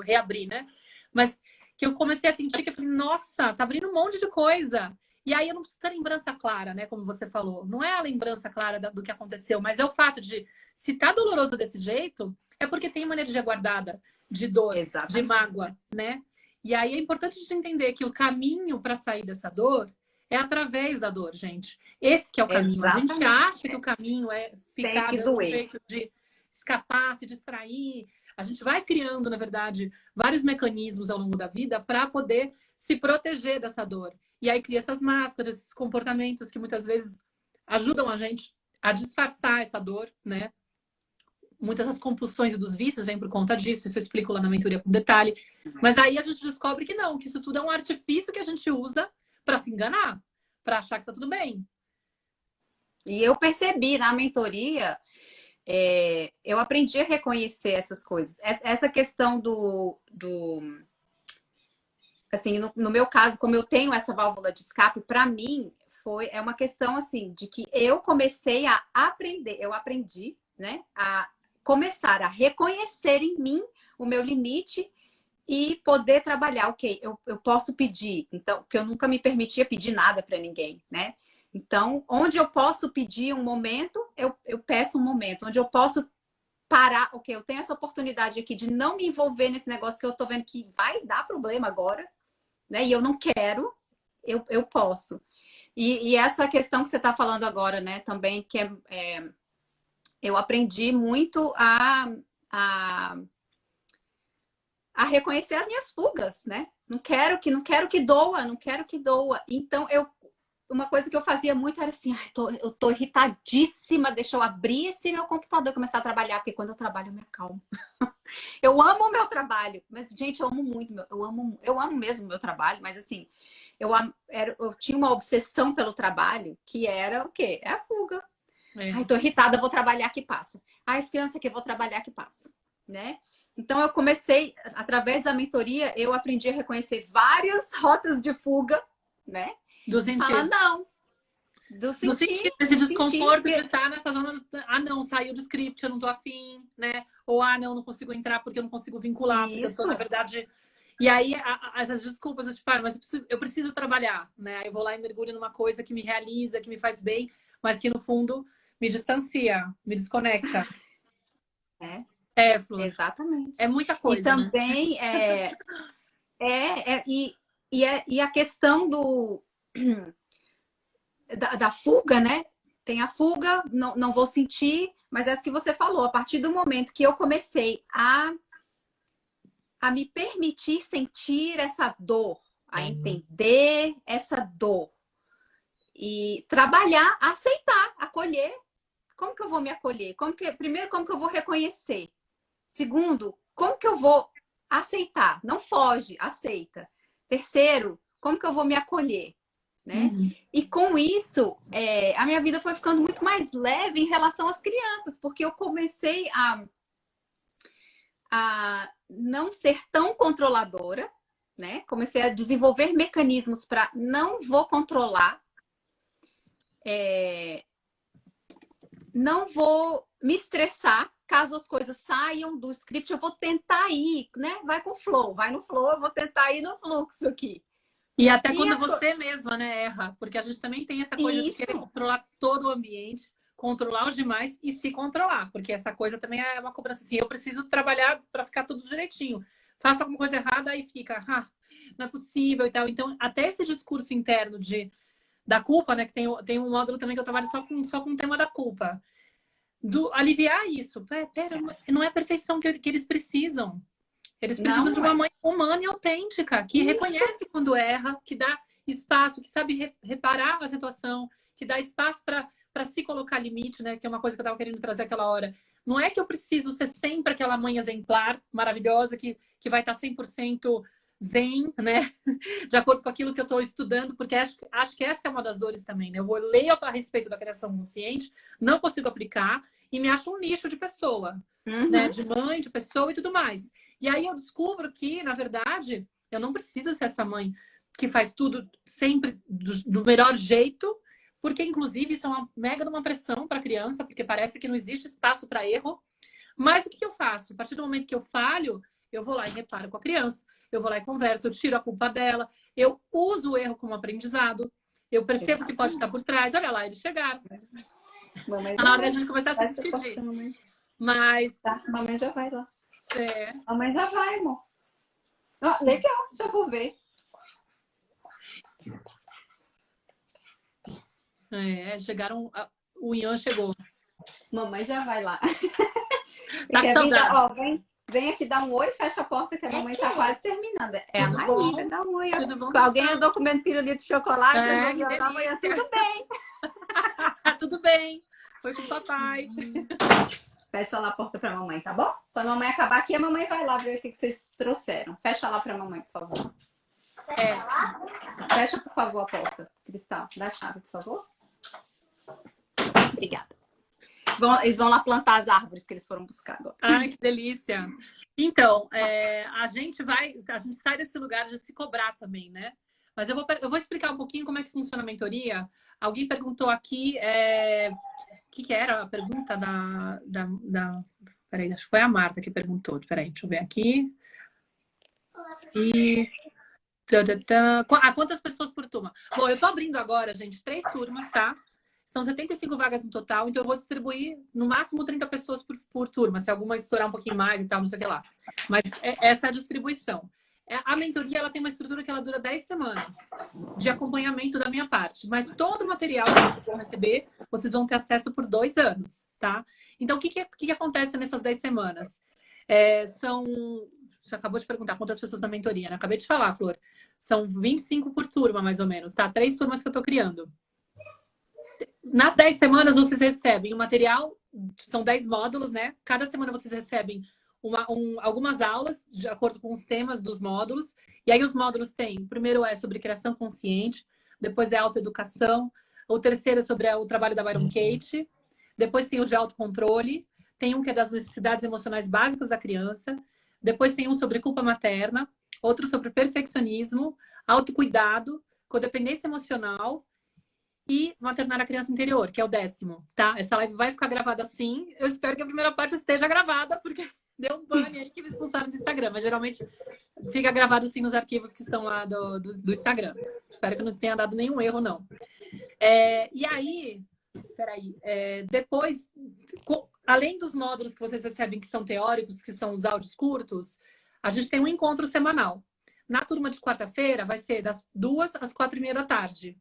reabri, né? Mas que eu comecei a sentir que eu falei, nossa, tá abrindo um monte de coisa. E aí eu não preciso ter lembrança clara, né? Como você falou. Não é a lembrança clara do que aconteceu, mas é o fato de, se tá doloroso desse jeito, é porque tem uma energia guardada de dor, de mágoa, né? E aí é importante a gente entender que o caminho para sair dessa dor é através da dor, gente. Esse que é o caminho. Exatamente. A gente acha que o caminho é ficar dando um jeito de escapar, se distrair. A gente vai criando, na verdade, vários mecanismos ao longo da vida para poder se proteger dessa dor. E aí cria essas máscaras, esses comportamentos que muitas vezes ajudam a gente a disfarçar essa dor, né? muitas das compulsões e dos vícios vêm por conta disso, isso eu explico lá na mentoria com detalhe. Mas aí a gente descobre que não, que isso tudo é um artifício que a gente usa para se enganar, para achar que tá tudo bem. E eu percebi na mentoria, eu aprendi a reconhecer essas coisas. Essa questão assim, no meu caso, como eu tenho essa válvula de escape, para mim é uma questão assim de que eu comecei a aprender, eu aprendi, né, a começar a reconhecer em mim o meu limite e poder trabalhar. Ok, eu posso pedir, então, porque eu nunca me permitia pedir nada para ninguém, né? Então, onde eu posso pedir um momento, eu peço um momento. Onde eu posso parar, ok, eu tenho essa oportunidade aqui de não me envolver nesse negócio que eu tô vendo que vai dar problema agora, né? E eu não quero, eu posso. E essa questão que você está falando agora, né, também, que eu aprendi muito a reconhecer as minhas fugas, né? Não quero que doa, não quero que doa. Então, uma coisa que eu fazia muito era assim, eu tô irritadíssima, deixa eu abrir esse meu computador e começar a trabalhar, porque quando eu trabalho eu me acalmo. Eu amo o meu trabalho, mas, gente, eu amo muito, eu amo mesmo o meu trabalho, mas assim, eu tinha uma obsessão pelo trabalho, que era o quê? É a fuga. Ai, tô irritada, vou trabalhar que passa. Ai, as crianças aqui, vou trabalhar que passa, né? Então, eu comecei, através da mentoria, eu aprendi a reconhecer várias rotas de fuga, né? Do sentido. Falar não. Do sentido, esse desconforto de estar nessa zona. Não, saiu do script, eu não tô afim, né? Ou, não consigo entrar porque eu não consigo vincular, porque eu tô, na verdade. E aí, essas desculpas, eu tipo, mas eu preciso trabalhar, né? Aí eu vou lá e mergulho numa coisa que me realiza, que me faz bem, mas que no fundo me distancia, me desconecta. Flor. Exatamente. É muita coisa. E também e a questão da fuga, né? Tem a fuga, não vou sentir, mas é essa que você falou. A partir do momento que eu comecei a me permitir sentir essa dor, a entender essa dor e trabalhar, aceitar, acolher. Como que eu vou me acolher? Primeiro, como que eu vou reconhecer? Segundo, como que eu vou aceitar? Não foge, aceita. Terceiro, como que eu vou me acolher? Né? E com isso, a minha vida foi ficando muito mais leve em relação às crianças, porque eu comecei a não ser tão controladora, né? Comecei a desenvolver mecanismos para não vou controlar, não vou me estressar caso as coisas saiam do script, eu vou tentar ir, né? Vai com o flow, vai no flow, eu vou tentar ir no fluxo aqui. E até quando você mesma, né, erra, porque a gente também tem essa coisa de querer controlar todo o ambiente, controlar os demais e se controlar, porque essa coisa também é uma cobrança assim, eu preciso trabalhar para ficar tudo direitinho. Faço alguma coisa errada, aí fica, não é possível e tal. Então, até esse discurso interno da culpa, né, que tem um módulo também que eu trabalho só com o tema da culpa. Aliviar isso. Pera, não é a perfeição que eles precisam. Eles precisam de uma mãe humana e autêntica, que reconhece quando erra, que dá espaço, que sabe reparar a situação, que dá espaço para se colocar limite, né? Que é uma coisa que eu estava querendo trazer aquela hora. Não é que eu preciso ser sempre aquela mãe exemplar, maravilhosa, que vai estar 100% zen, né? De acordo com aquilo que eu estou estudando, porque acho que essa é uma das dores também, né? Eu vou ler a respeito da criação consciente, não consigo aplicar e me acho um nicho de pessoa, né? De mãe, de pessoa e tudo mais. E aí eu descubro que, na verdade, eu não preciso ser essa mãe que faz tudo sempre do melhor jeito, porque, inclusive, isso é uma mega de uma pressão para a criança, porque parece que não existe espaço para erro. Mas o que eu faço? A partir do momento que eu falho, eu vou lá e reparo com a criança, eu vou lá e converso, eu tiro a culpa dela, eu uso o erro como aprendizado, eu percebo o que pode estar por trás. Olha lá, eles chegaram. Tá na hora da gente começar a se despedir. Mas... Tá, mamãe já vai lá. Mamãe já vai, amor. Legal, já vou ver. Chegaram. O Ian chegou. Mamãe já vai lá. Tá com saudade. Vem aqui dar um oi, fecha a porta que a mamãe tá quase terminando. A Maíra, dá um oi. Tudo bom? Alguém andou comendo pirulito de chocolate? Amanhã, tudo bem. Tá tudo bem. Foi com o papai. Fecha lá a porta pra mamãe, tá bom? Quando a mamãe acabar aqui, a mamãe vai lá ver o que vocês trouxeram. Fecha lá pra mamãe, por favor. Fecha, por favor, a porta. Cristal, dá a chave, por favor. Obrigada. Eles vão lá plantar as árvores que eles foram buscar agora. Ai, que delícia. Então, a gente sai desse lugar de se cobrar também, né? Mas eu vou explicar um pouquinho como é que funciona a mentoria. Alguém perguntou aqui, o que era a pergunta Peraí, acho que foi a Marta que perguntou. Peraí, deixa eu ver aqui. Quantas pessoas por turma? Bom, eu tô abrindo agora, gente, 3 turmas, tá? São 75 vagas no total, então eu vou distribuir no máximo 30 pessoas por turma, se alguma estourar um pouquinho mais e tal, não sei o que lá. Mas essa é a distribuição. A mentoria, ela tem uma estrutura que ela dura 10 semanas de acompanhamento da minha parte. Mas todo o material que vocês vão receber, vocês vão ter acesso por 2 anos, tá? Então, o que acontece nessas 10 semanas? Você acabou de perguntar quantas pessoas na mentoria, né? Acabei de falar, Flor. São 25 por turma, mais ou menos, tá? 3 turmas que eu tô criando. Nas 10 semanas, vocês recebem o material, são 10 módulos, né? Cada semana vocês recebem algumas aulas, de acordo com os temas dos módulos. E aí, os módulos têm: o primeiro é sobre criação consciente, depois é autoeducação, o terceiro é sobre o trabalho da Byron Katie, depois tem o de autocontrole, tem um que é das necessidades emocionais básicas da criança, depois tem um sobre culpa materna, outro sobre perfeccionismo, autocuidado, codependência emocional e maternar a criança interior, que é o 10º, tá? Essa live vai ficar gravada assim. Eu espero que a primeira parte esteja gravada, porque deu um pane aí que me expulsaram do Instagram, mas geralmente fica gravado sim nos arquivos que estão lá do Instagram. Espero que não tenha dado nenhum erro, não. E aí, peraí, depois, além dos módulos que vocês recebem, que são teóricos, que são os áudios curtos, a gente tem um encontro semanal. Na turma de quarta-feira vai ser das 2 às 4h30 da tarde.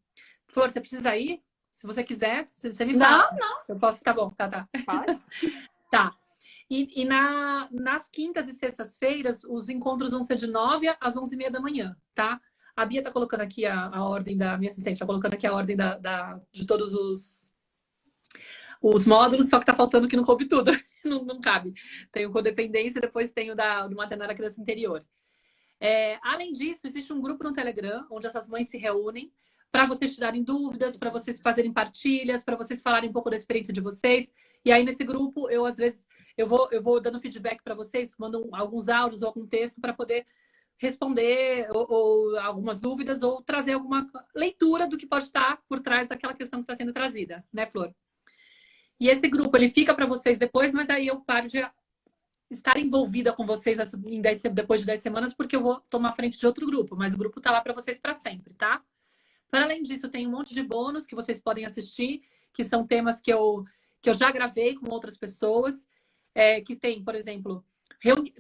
Flor, você precisa ir? Se você quiser, você me fala. Não. Eu posso, tá bom, tá. Pode? Tá. E nas quintas e sextas-feiras, os encontros vão ser de 9 às 11h30 da manhã, tá? A Bia tá colocando aqui a ordem minha assistente, tá colocando aqui a ordem de todos os módulos, só que tá faltando que não coube tudo. Não cabe. Tem o codependência e depois tem o do maternar a criança interior. Além disso, existe um grupo no Telegram, onde essas mães se reúnem para vocês tirarem dúvidas, para vocês fazerem partilhas, para vocês falarem um pouco da experiência de vocês. E aí, nesse grupo, às vezes, eu vou dando feedback para vocês, mando alguns áudios ou algum texto para poder responder ou algumas dúvidas ou trazer alguma leitura do que pode estar por trás daquela questão que está sendo trazida, né, Flor? E esse grupo, ele fica para vocês depois, mas aí eu paro de estar envolvida com vocês depois de 10 semanas, porque eu vou tomar frente de outro grupo, mas o grupo tá lá para vocês para sempre, tá? Para além disso, tem um monte de bônus que vocês podem assistir, que são temas que eu já gravei com outras pessoas, que tem, por exemplo,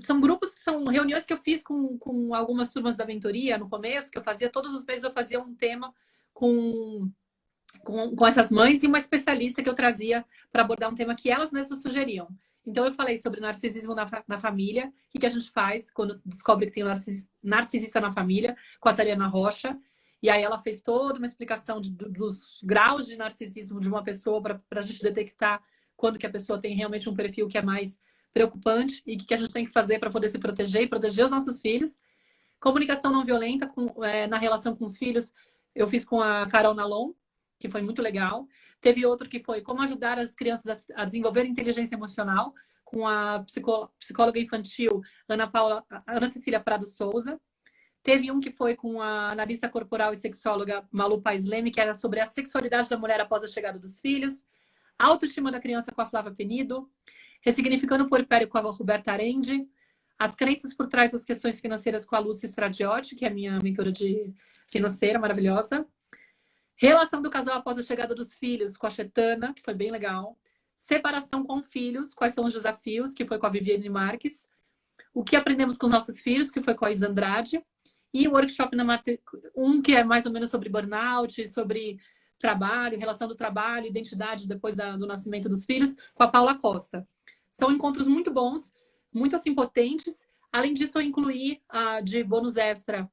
são grupos que são reuniões que eu fiz com algumas turmas da mentoria no começo, que eu fazia todos os meses, eu fazia um tema com essas mães e uma especialista que eu trazia para abordar um tema que elas mesmas sugeriam. Então, eu falei sobre narcisismo na família, o que a gente faz quando descobre que tem um narcisista na família, com a Taliana Rocha. E aí ela fez toda uma explicação dos graus de narcisismo de uma pessoa para a gente detectar quando que a pessoa tem realmente um perfil que é mais preocupante e o que a gente tem que fazer para poder se proteger e proteger os nossos filhos. Comunicação não violenta na relação com os filhos, eu fiz com a Carol Nalon, que foi muito legal. Teve outro que foi como ajudar as crianças a desenvolver inteligência emocional, com a psicóloga infantil Ana Cecília Prado Souza. Teve um que foi com a analista corporal e sexóloga Malu Paes Leme, que era sobre a sexualidade da mulher após a chegada dos filhos. A autoestima da criança com a Flávia Penido. Ressignificando o puerpério com a Roberta Arendi. As crenças por trás das questões financeiras com a Lúcia Stradiotti, que é a minha mentora de financeira maravilhosa. Relação do casal após a chegada dos filhos com a Chetana, que foi bem legal. Separação com filhos, quais são os desafios, que foi com a Viviane Marques. O que aprendemos com os nossos filhos, que foi com a Isa Andrade. E o workshop que é mais ou menos sobre burnout, sobre trabalho, relação do trabalho, identidade depois do nascimento dos filhos, com a Paula Costa. São encontros muito bons, muito assim potentes. Além disso, eu incluí de bônus extra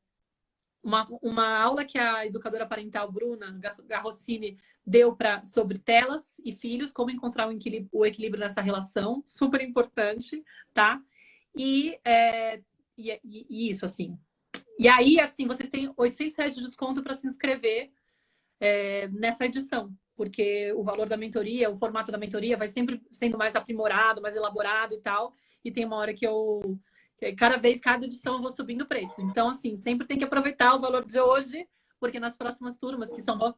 uma aula que a educadora parental Bruna Garrossini deu sobre telas e filhos, como encontrar o equilíbrio nessa relação, super importante, tá? E isso, assim. E aí, assim, vocês têm R$ 800 de desconto para se inscrever nessa edição, porque o valor da mentoria, o formato da mentoria vai sempre sendo mais aprimorado, mais elaborado e tal. E tem uma hora que cada edição eu vou subindo o preço. Então, assim, sempre tem que aproveitar o valor de hoje, porque nas próximas turmas,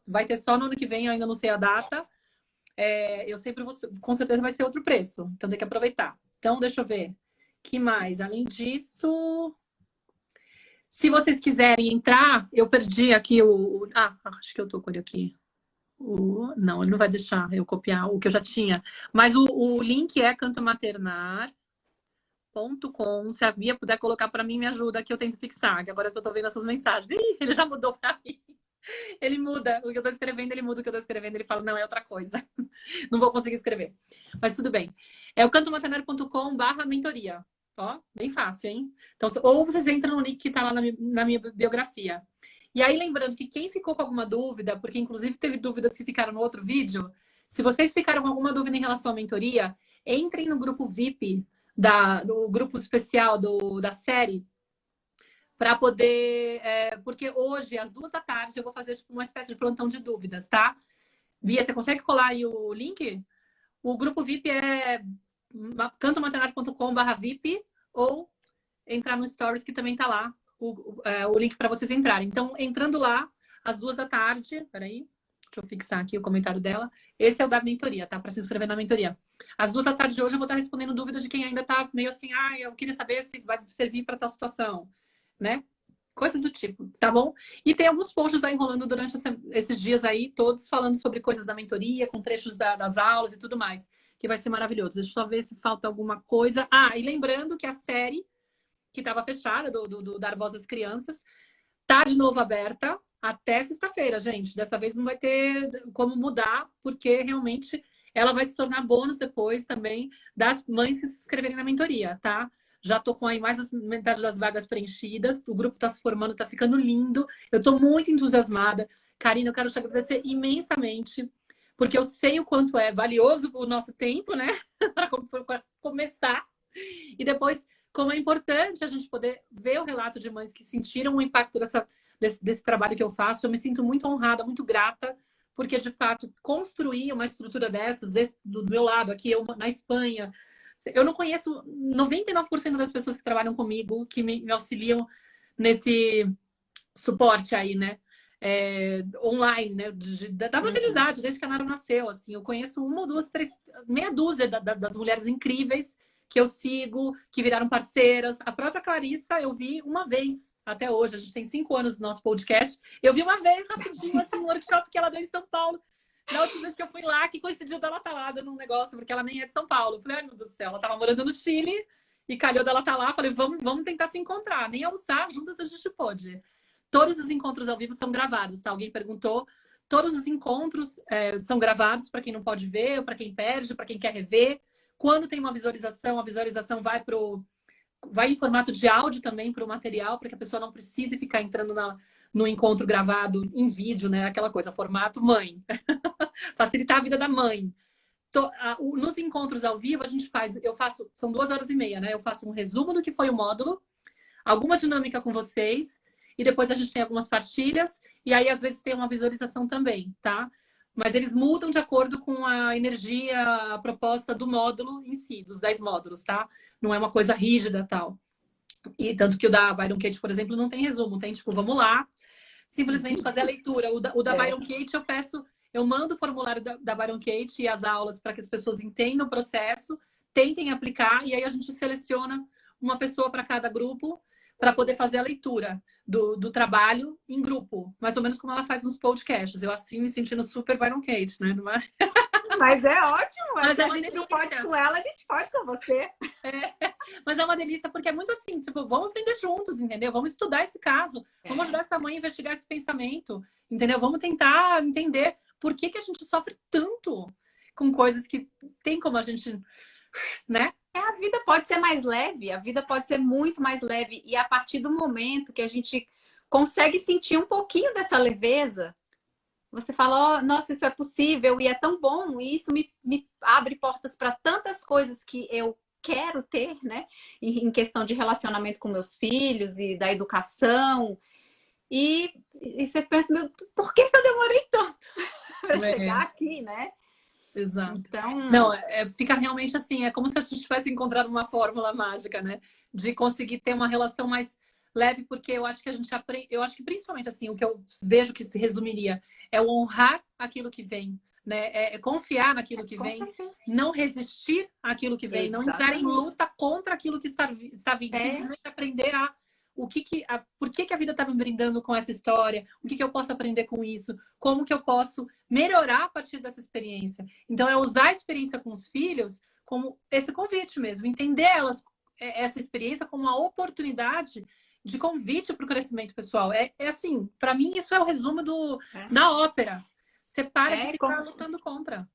vai ter só no ano que vem, eu ainda não sei a data, eu sempre vou, com certeza vai ser outro preço. Então tem que aproveitar. Então, deixa eu ver. Que mais? Além disso, se vocês quiserem entrar, eu perdi aqui acho que eu tô com ele aqui. Não, ele não vai deixar eu copiar o que eu já tinha. Mas o link é cantomaternar.com. Se a Bia puder colocar para mim, me ajuda, que eu tento fixar. Que agora que eu tô vendo essas mensagens. Ih, ele já mudou para mim. Ele muda o que eu tô escrevendo, ele muda o que eu tô escrevendo, ele fala, não, é outra coisa. Não vou conseguir escrever. Mas tudo bem. É o cantomaternar.com/mentoria. Ó, bem fácil, hein? Então, ou vocês entram no link que tá lá na minha biografia. E aí, lembrando que quem ficou com alguma dúvida, porque inclusive teve dúvidas que ficaram no outro vídeo, se vocês ficaram com alguma dúvida em relação à mentoria, entrem no grupo VIP, do grupo especial da série, para poder. Porque hoje, às 2 da tarde, eu vou fazer tipo, uma espécie de plantão de dúvidas, tá? Bia, você consegue colar aí o link? O grupo VIP é cantomaternidade.com/VIP ou entrar no Stories, que também tá lá o link para vocês entrarem. Então, entrando lá, às 2 da tarde, peraí, deixa eu fixar aqui o comentário dela. Esse é o da mentoria, tá? Para se inscrever na mentoria. Às 2 da tarde de hoje eu vou estar respondendo dúvidas de quem ainda tá meio assim, eu queria saber se vai servir para tal situação, né? Coisas do tipo, tá bom? E tem alguns posts aí enrolando durante esses dias aí, todos falando sobre coisas da mentoria, com trechos das aulas e tudo mais, que vai ser maravilhoso. Deixa eu só ver se falta alguma coisa. E lembrando que a série que estava fechada, do Dar Voz às Crianças, tá de novo aberta até sexta-feira, gente. Dessa vez não vai ter como mudar, porque realmente ela vai se tornar bônus depois também das mães que se inscreverem na mentoria, tá? Já tô com aí mais da metade das vagas preenchidas, o grupo tá se formando, tá ficando lindo. Eu tô muito entusiasmada. Karina, eu quero te agradecer imensamente, porque eu sei o quanto é valioso o nosso tempo, né? Para começar. E depois, como é importante a gente poder ver o relato de mães que sentiram o impacto desse trabalho que eu faço. Eu me sinto muito honrada, muito grata, porque, de fato, construir uma estrutura dessas, do meu lado aqui, eu na Espanha, eu não conheço 99% das pessoas que trabalham comigo, que me auxiliam nesse suporte aí, né? Online, né? Da maternidade, desde que a Nara nasceu, assim. Eu conheço uma ou duas, três, meia dúzia das mulheres incríveis que eu sigo, que viraram parceiras. A própria Clarissa eu vi uma vez até hoje. A gente tem 5 anos do nosso podcast. Eu vi uma vez, rapidinho, assim, no workshop que ela deu em São Paulo. Na última vez que eu fui lá, que coincidiu dela estar lá dando um negócio, porque ela nem é de São Paulo. Eu falei, ai, meu Deus do céu, ela estava morando no Chile e calhou dela estar lá. Falei, vamos tentar se encontrar. Nem almoçar juntas a gente pode. Todos os encontros ao vivo são gravados, tá? Alguém perguntou. Todos os encontros são gravados para quem não pode ver, ou para quem perde, para quem quer rever. Quando tem uma visualização, a visualização vai em formato de áudio também para o material, para que a pessoa não precise ficar entrando no encontro gravado em vídeo, né? Aquela coisa, formato mãe. Facilitar a vida da mãe. Nos encontros ao vivo, são 2 horas e meia, né? Eu faço um resumo do que foi o módulo, alguma dinâmica com vocês, e depois a gente tem algumas partilhas, e aí às vezes tem uma visualização também, tá? Mas eles mudam de acordo com a energia, a proposta do módulo em si, dos 10 módulos, tá? Não é uma coisa rígida tal. E tanto que o da Byron Katie, por exemplo, não tem resumo, tem tipo, vamos lá, simplesmente fazer a leitura. O da Byron Katie eu mando o formulário da Byron Katie e as aulas para que as pessoas entendam o processo, tentem aplicar, e aí a gente seleciona uma pessoa para cada grupo para poder fazer a leitura do trabalho em grupo, mais ou menos como ela faz nos podcasts. Eu assim me sentindo super Byron Katie, né? Mas é ótimo, mas a gente não pode com ela, a gente pode com você. Mas é uma delícia, porque é muito assim, tipo, vamos aprender juntos, entendeu? Vamos estudar esse caso, vamos ajudar essa mãe a investigar esse pensamento, entendeu? Vamos tentar entender por que a gente sofre tanto com coisas que tem como a gente, né? A vida pode ser mais leve, a vida pode ser muito mais leve. E a partir do momento que a gente consegue sentir um pouquinho dessa leveza, você fala, oh, nossa, isso é possível e é tão bom, e isso me abre portas para tantas coisas que eu quero ter, né? Em questão de relacionamento com meus filhos e da educação. E você pensa, meu, por que que eu demorei tanto para chegar aqui, né? Exato. Então, não, fica realmente assim, é como se a gente tivesse encontrado uma fórmula mágica, né? De conseguir ter uma relação mais leve, porque eu acho que a gente aprende, eu acho que principalmente assim, o que eu vejo que se resumiria é o honrar aquilo que vem, né? É confiar naquilo que vem, não resistir àquilo que vem, não entrar em luta contra aquilo que está vindo, simplesmente aprender por que a vida está me brindando com essa história, o que eu posso aprender com isso, como que eu posso melhorar a partir dessa experiência. Então, é usar a experiência com os filhos como esse convite mesmo, entender essa experiência como uma oportunidade de convite para o crescimento pessoal. É assim, para mim, isso é o resumo da ópera. Você para de ficar lutando contra.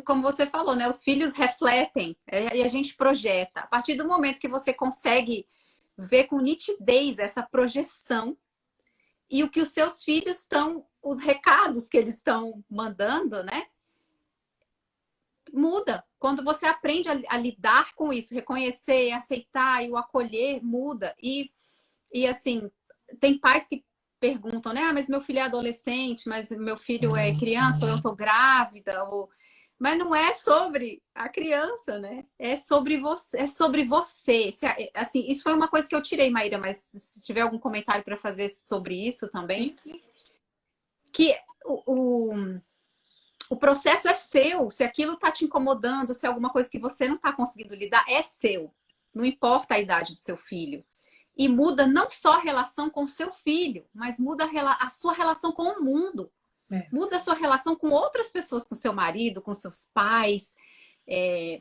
Como você falou, né? Os filhos refletem e a gente projeta. A partir do momento que você consegue ver com nitidez essa projeção e o que os seus filhos estão, os recados que eles estão mandando, né? Muda. Quando você aprende a lidar com isso, reconhecer, aceitar e o acolher, muda. E assim, tem pais que perguntam, né? Ah, mas meu filho é adolescente, mas meu filho é criança, ou eu tô grávida, ou... Mas não é sobre a criança, né? É sobre você. É sobre você. Assim, isso foi uma coisa que eu tirei, Maíra, mas se tiver algum comentário para fazer sobre isso também. Sim. Que o processo é seu. Se aquilo está te incomodando, se é alguma coisa que você não está conseguindo lidar, é seu. Não importa a idade do seu filho. E muda não só a relação com o seu filho, mas muda a sua relação com o mundo. Muda a sua relação com outras pessoas, com seu marido, com seus pais.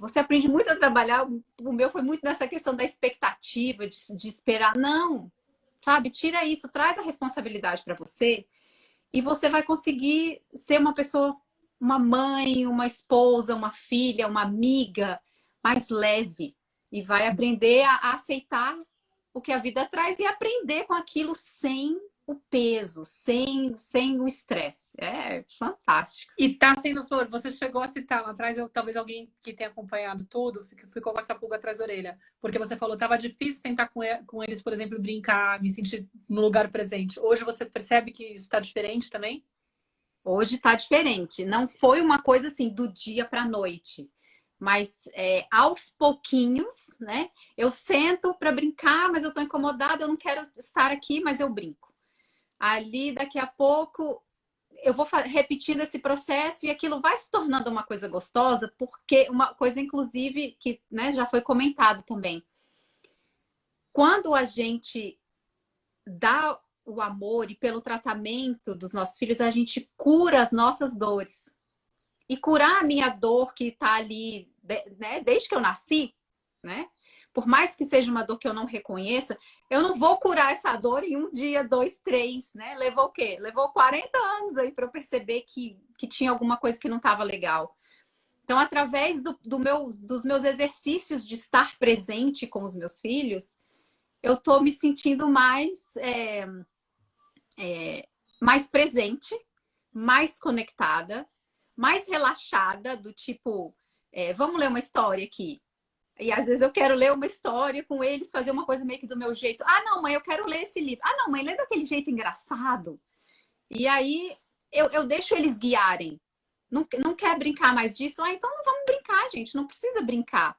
Você aprende muito a trabalhar. O meu foi muito nessa questão da expectativa, de esperar. Não, sabe? Tira isso, traz a responsabilidade para você e você vai conseguir ser uma pessoa, uma mãe, uma esposa, uma filha, uma amiga mais leve. E vai aprender a aceitar o que a vida traz e aprender com aquilo sem o peso, sem o estresse. É fantástico. E tá sendo, Flor, você chegou a citar lá atrás, talvez alguém que tenha acompanhado tudo, ficou com essa pulga atrás da orelha. Porque você falou, tava difícil sentar com eles, por exemplo, brincar, me sentir no lugar presente. Hoje você percebe que isso tá diferente também? Hoje tá diferente. Não foi uma coisa assim, do dia pra noite. Mas aos pouquinhos, né? Eu sento para brincar, mas eu tô incomodada, eu não quero estar aqui, mas eu brinco. Ali, daqui a pouco, eu vou repetindo esse processo e aquilo vai se tornando uma coisa gostosa, porque uma coisa, inclusive, que, né, já foi comentado também. Quando a gente dá o amor e pelo tratamento dos nossos filhos, a gente cura as nossas dores. E curar a minha dor que está ali, né, desde que eu nasci, né? Por mais que seja uma dor que eu não reconheça, eu não vou curar essa dor em um dia, 2, 3, né? Levou o quê? Levou 40 anos aí para eu perceber que tinha alguma coisa que não estava legal. Então, através dos meus exercícios de estar presente com os meus filhos, eu estou me sentindo mais presente, mais conectada, mais relaxada, do tipo, vamos ler uma história aqui. E às vezes eu quero ler uma história com eles, fazer uma coisa meio que do meu jeito. Ah, não, mãe, eu quero ler esse livro. Ah, não, mãe, lê daquele jeito engraçado. E aí eu deixo eles guiarem. Não quer brincar mais disso? Ah, então não vamos brincar, gente. Não precisa brincar.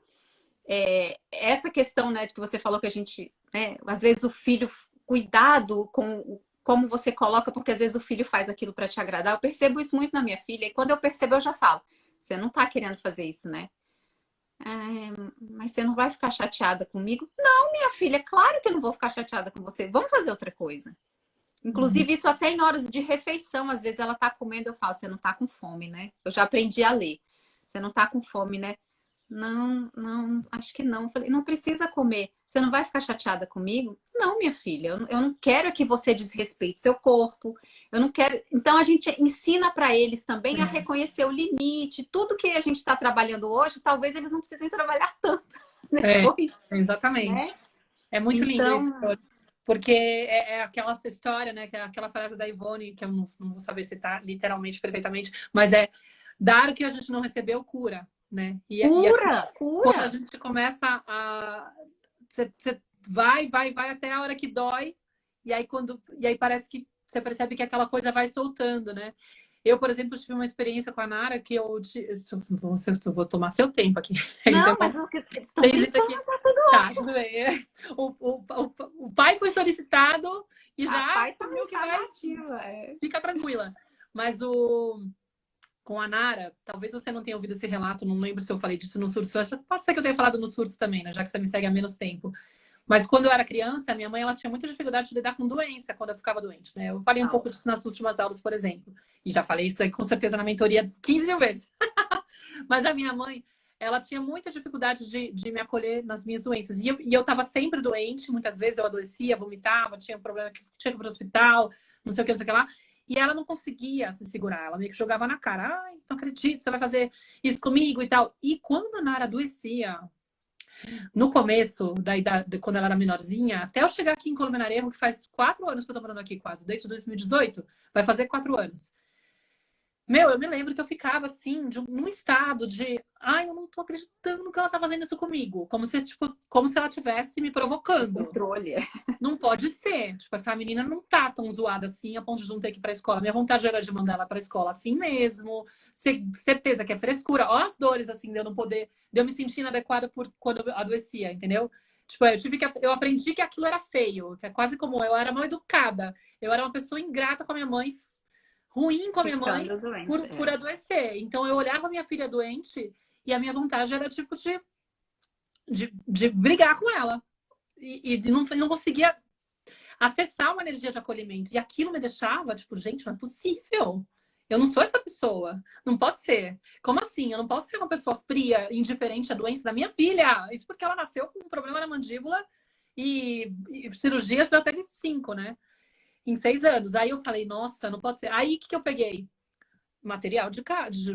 Essa questão, né, de que você falou que a gente, né, às vezes o filho, cuidado com como você coloca, porque às vezes o filho faz aquilo para te agradar. Eu percebo isso muito na minha filha. E quando eu percebo, eu já falo, você não tá querendo fazer isso, né? Mas você não vai ficar chateada comigo? Não, minha filha, claro que eu não vou ficar chateada com você. Vamos fazer outra coisa. Inclusive, isso até em horas de refeição. Às vezes ela tá comendo, eu falo, você não tá com fome, né? Eu já aprendi a ler. Você não tá com fome, né? Não, acho que não. Eu falei, não precisa comer. Você não vai ficar chateada comigo? Não, minha filha, eu não quero que você desrespeite seu corpo. Eu não quero. Então a gente ensina para eles também a reconhecer o limite. Tudo que a gente está trabalhando hoje, talvez eles não precisem trabalhar tanto depois. Exatamente. Né? É muito lindo isso. Porque é aquela história, né? Que é aquela frase da Ivone, que eu não vou saber citar literalmente, perfeitamente, mas é dar o que a gente não recebeu cura, né? E Cura, quando a cura. gente começa a... Você vai até a hora que dói, e aí parece que você percebe que aquela coisa vai soltando, né? Eu, por exemplo, tive uma experiência com a Nara que eu vou tomar seu tempo aqui. Não, mas eles estão Tem gente brincando, aqui. tá tudo Tá, ótimo. tudo bem. O pai foi solicitado e A já paz assumiu que tá vai. nativa. É. Fica tranquila. Mas com a Nara, talvez você não tenha ouvido esse relato, não lembro se eu falei disso no surto. Pode ser que eu tenha falado no surto também, né? Já que você me segue há menos tempo. Mas quando eu era criança, minha mãe ela tinha muita dificuldade de lidar com doença quando eu ficava doente, né? Eu falei um pouco disso nas últimas aulas, por exemplo. E já falei isso aí com certeza na mentoria 15 mil vezes. Mas a minha mãe, ela tinha muita dificuldade de me acolher nas minhas doenças. E eu tava sempre doente, muitas vezes eu adoecia, vomitava, tinha um problema que tinha que ir pro hospital, não sei o que, não sei o que lá. E ela não conseguia se segurar, ela meio que jogava na cara. Ai, não acredito, você vai fazer isso comigo e tal. E quando a Nara adoecia, no começo, quando ela era menorzinha, até eu chegar aqui em Colmenarejo, que faz 4 anos que eu tô morando aqui quase, desde 2018, vai fazer 4 anos. Meu, eu me lembro que eu ficava assim, num estado de, ai, eu não tô acreditando que ela tá fazendo isso comigo. Como se ela estivesse me O provocando. controle. Não pode ser. Tipo, essa menina não tá tão zoada assim a ponto de não ter que ir pra escola. Minha vontade era de mandar ela pra escola assim mesmo. Certeza que é frescura. Ó as dores, assim, de eu não poder, de eu me sentir inadequada quando eu adoecia, entendeu? Tipo, eu aprendi que aquilo era feio, que é quase como eu era mal educada. Eu era uma pessoa ingrata com a minha mãe, ruim com a minha mãe Ficando doente. por É. adoecer. Então eu olhava a minha filha doente e a minha vontade era tipo de brigar com ela. E não conseguia acessar uma energia de acolhimento. E aquilo me deixava, tipo, gente, não é possível. Eu não sou essa pessoa. Não pode ser. Como assim? Eu não posso ser uma pessoa fria, indiferente à doença da minha filha. Isso porque ela nasceu com um problema na mandíbula e cirurgias já teve 5, né? Em 6 anos. Aí eu falei, nossa, não pode ser. Aí o que eu peguei? Material de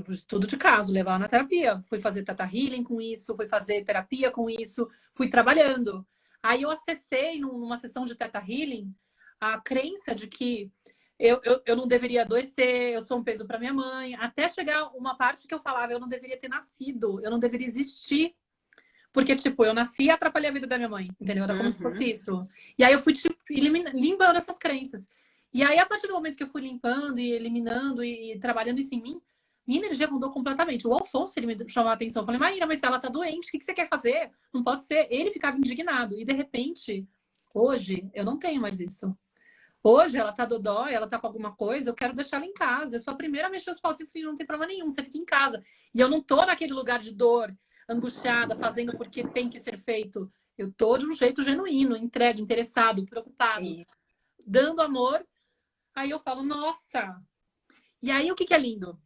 estudo de caso, levar na terapia. Fui fazer Tata Healing com isso, fui fazer terapia com isso, fui trabalhando. Aí eu acessei numa sessão de Tata Healing a crença de que eu não deveria adoecer, eu sou um peso para minha mãe, até chegar uma parte que eu falava, eu não deveria ter nascido, eu não deveria existir. Porque, tipo, eu nasci e atrapalhei a vida da minha mãe, entendeu? Era como se fosse Uhum. isso. E aí eu fui, tipo, limpando essas crenças. E aí, a partir do momento que eu fui limpando e eliminando e trabalhando isso em mim, minha energia mudou completamente. O Alfonso, ele me chamou a atenção. Eu falei, Maíra, mas se ela tá doente, o que você quer fazer? Não pode ser. Ele ficava indignado. E, de repente, hoje, eu não tenho mais isso. Hoje, ela tá dodói, ela tá com alguma coisa, eu quero deixar ela em casa. Eu sou a primeira a mexer os paus sem fio, não tem problema nenhum, você fica em casa. E eu não tô naquele lugar de dor, angustiada, fazendo porque tem que ser feito. Eu tô de um jeito genuíno, entregue, interessado, preocupado, Isso. dando amor. Aí eu falo, nossa. E aí o que é lindo?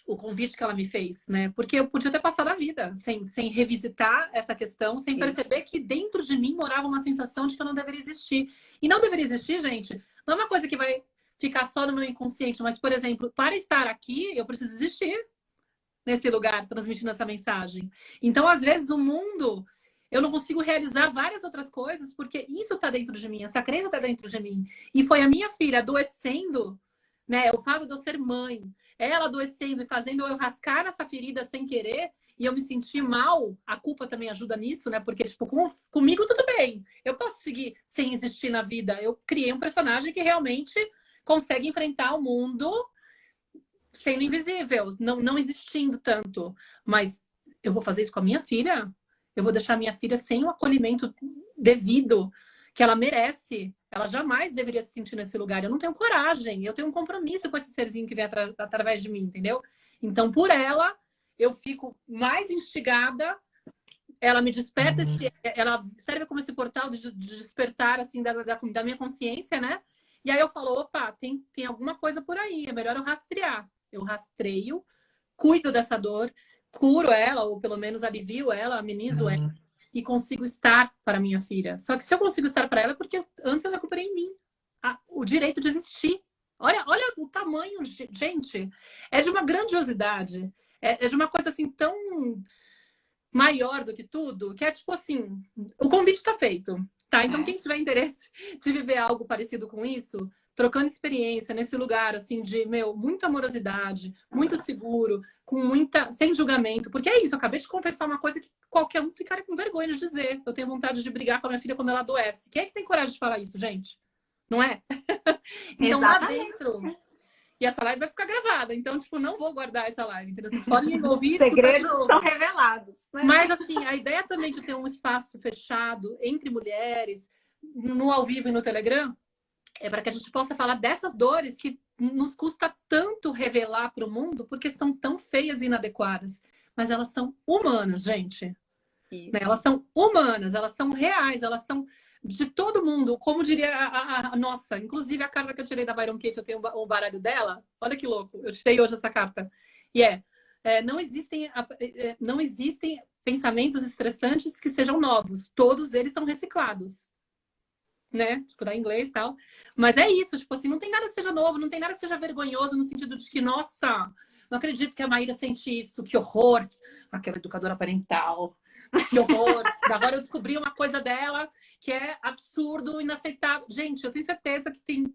O convite que ela me fez, né? Porque eu podia ter passado a vida sem revisitar essa questão, sem Isso. perceber que dentro de mim morava uma sensação de que eu não deveria existir. E não deveria existir, gente, não é uma coisa que vai ficar só no meu inconsciente, mas, por exemplo, para estar aqui, eu preciso existir nesse lugar, transmitindo essa mensagem. Então, às vezes, o mundo, eu não consigo realizar várias outras coisas, porque isso está dentro de mim, essa crença está dentro de mim. E foi a minha filha adoecendo, né? O fato de eu ser mãe, ela adoecendo e fazendo eu rascar essa ferida sem querer, e eu me sentir mal, a culpa também ajuda nisso, né? Porque, tipo, comigo tudo bem. Eu posso seguir sem existir na vida. Eu criei um personagem que realmente consegue enfrentar o mundo sendo invisível, não existindo tanto. Mas eu vou fazer isso com a minha filha? Eu vou deixar a minha filha sem o acolhimento devido que ela merece. Ela jamais deveria se sentir nesse lugar. Eu não tenho coragem, eu tenho um compromisso com esse serzinho que vem através de mim, entendeu? Então, por ela, eu fico mais instigada. Ela me desperta, ela serve como esse portal de despertar assim da minha consciência, né? E aí eu falo, opa, tem alguma coisa por aí, é melhor eu rastrear. Eu rastreio, cuido dessa dor, curo ela, ou pelo menos alivio ela, amenizo ela, e consigo estar para minha filha. Só que se eu consigo estar para ela, é porque antes eu recuperei em mim o direito de existir. Olha o tamanho, gente, é de uma grandiosidade, é de uma coisa assim tão maior do que tudo, que é tipo assim, o convite está feito. Tá? Então, quem tiver interesse de viver algo parecido com isso, trocando experiência nesse lugar, assim, de, muita amorosidade, muito seguro, sem julgamento. Porque é isso, eu acabei de confessar uma coisa que qualquer um ficaria com vergonha de dizer. Eu tenho vontade de brigar com a minha filha quando ela adoece. Quem é que tem coragem de falar isso, gente? Não é? Então, lá dentro... E essa live vai ficar gravada. Então, tipo, não vou guardar essa live, entendeu? Vocês podem ouvir. Segredos são revelados. Né? Mas, assim, a ideia também de ter um espaço fechado entre mulheres, no ao vivo e no Telegram, é para que a gente possa falar dessas dores que nos custa tanto revelar para o mundo, porque são tão feias e inadequadas. Mas elas são humanas, gente. Né? Elas são humanas, elas são reais, elas são de todo mundo. Como diria a nossa, inclusive a carta que eu tirei da Byron Katie, eu tenho um baralho dela. Olha que louco, eu tirei hoje essa carta. E não existem pensamentos estressantes que sejam novos. Todos eles são reciclados. Né? Tipo, da inglês e tal. Mas é isso, tipo assim, não tem nada que seja novo, não tem nada que seja vergonhoso no sentido de que, nossa, não acredito que a Maíra sente isso, que horror. Aquela educadora parental, que horror. Agora eu descobri uma coisa dela que é absurdo, inaceitável. Gente, eu tenho certeza que tem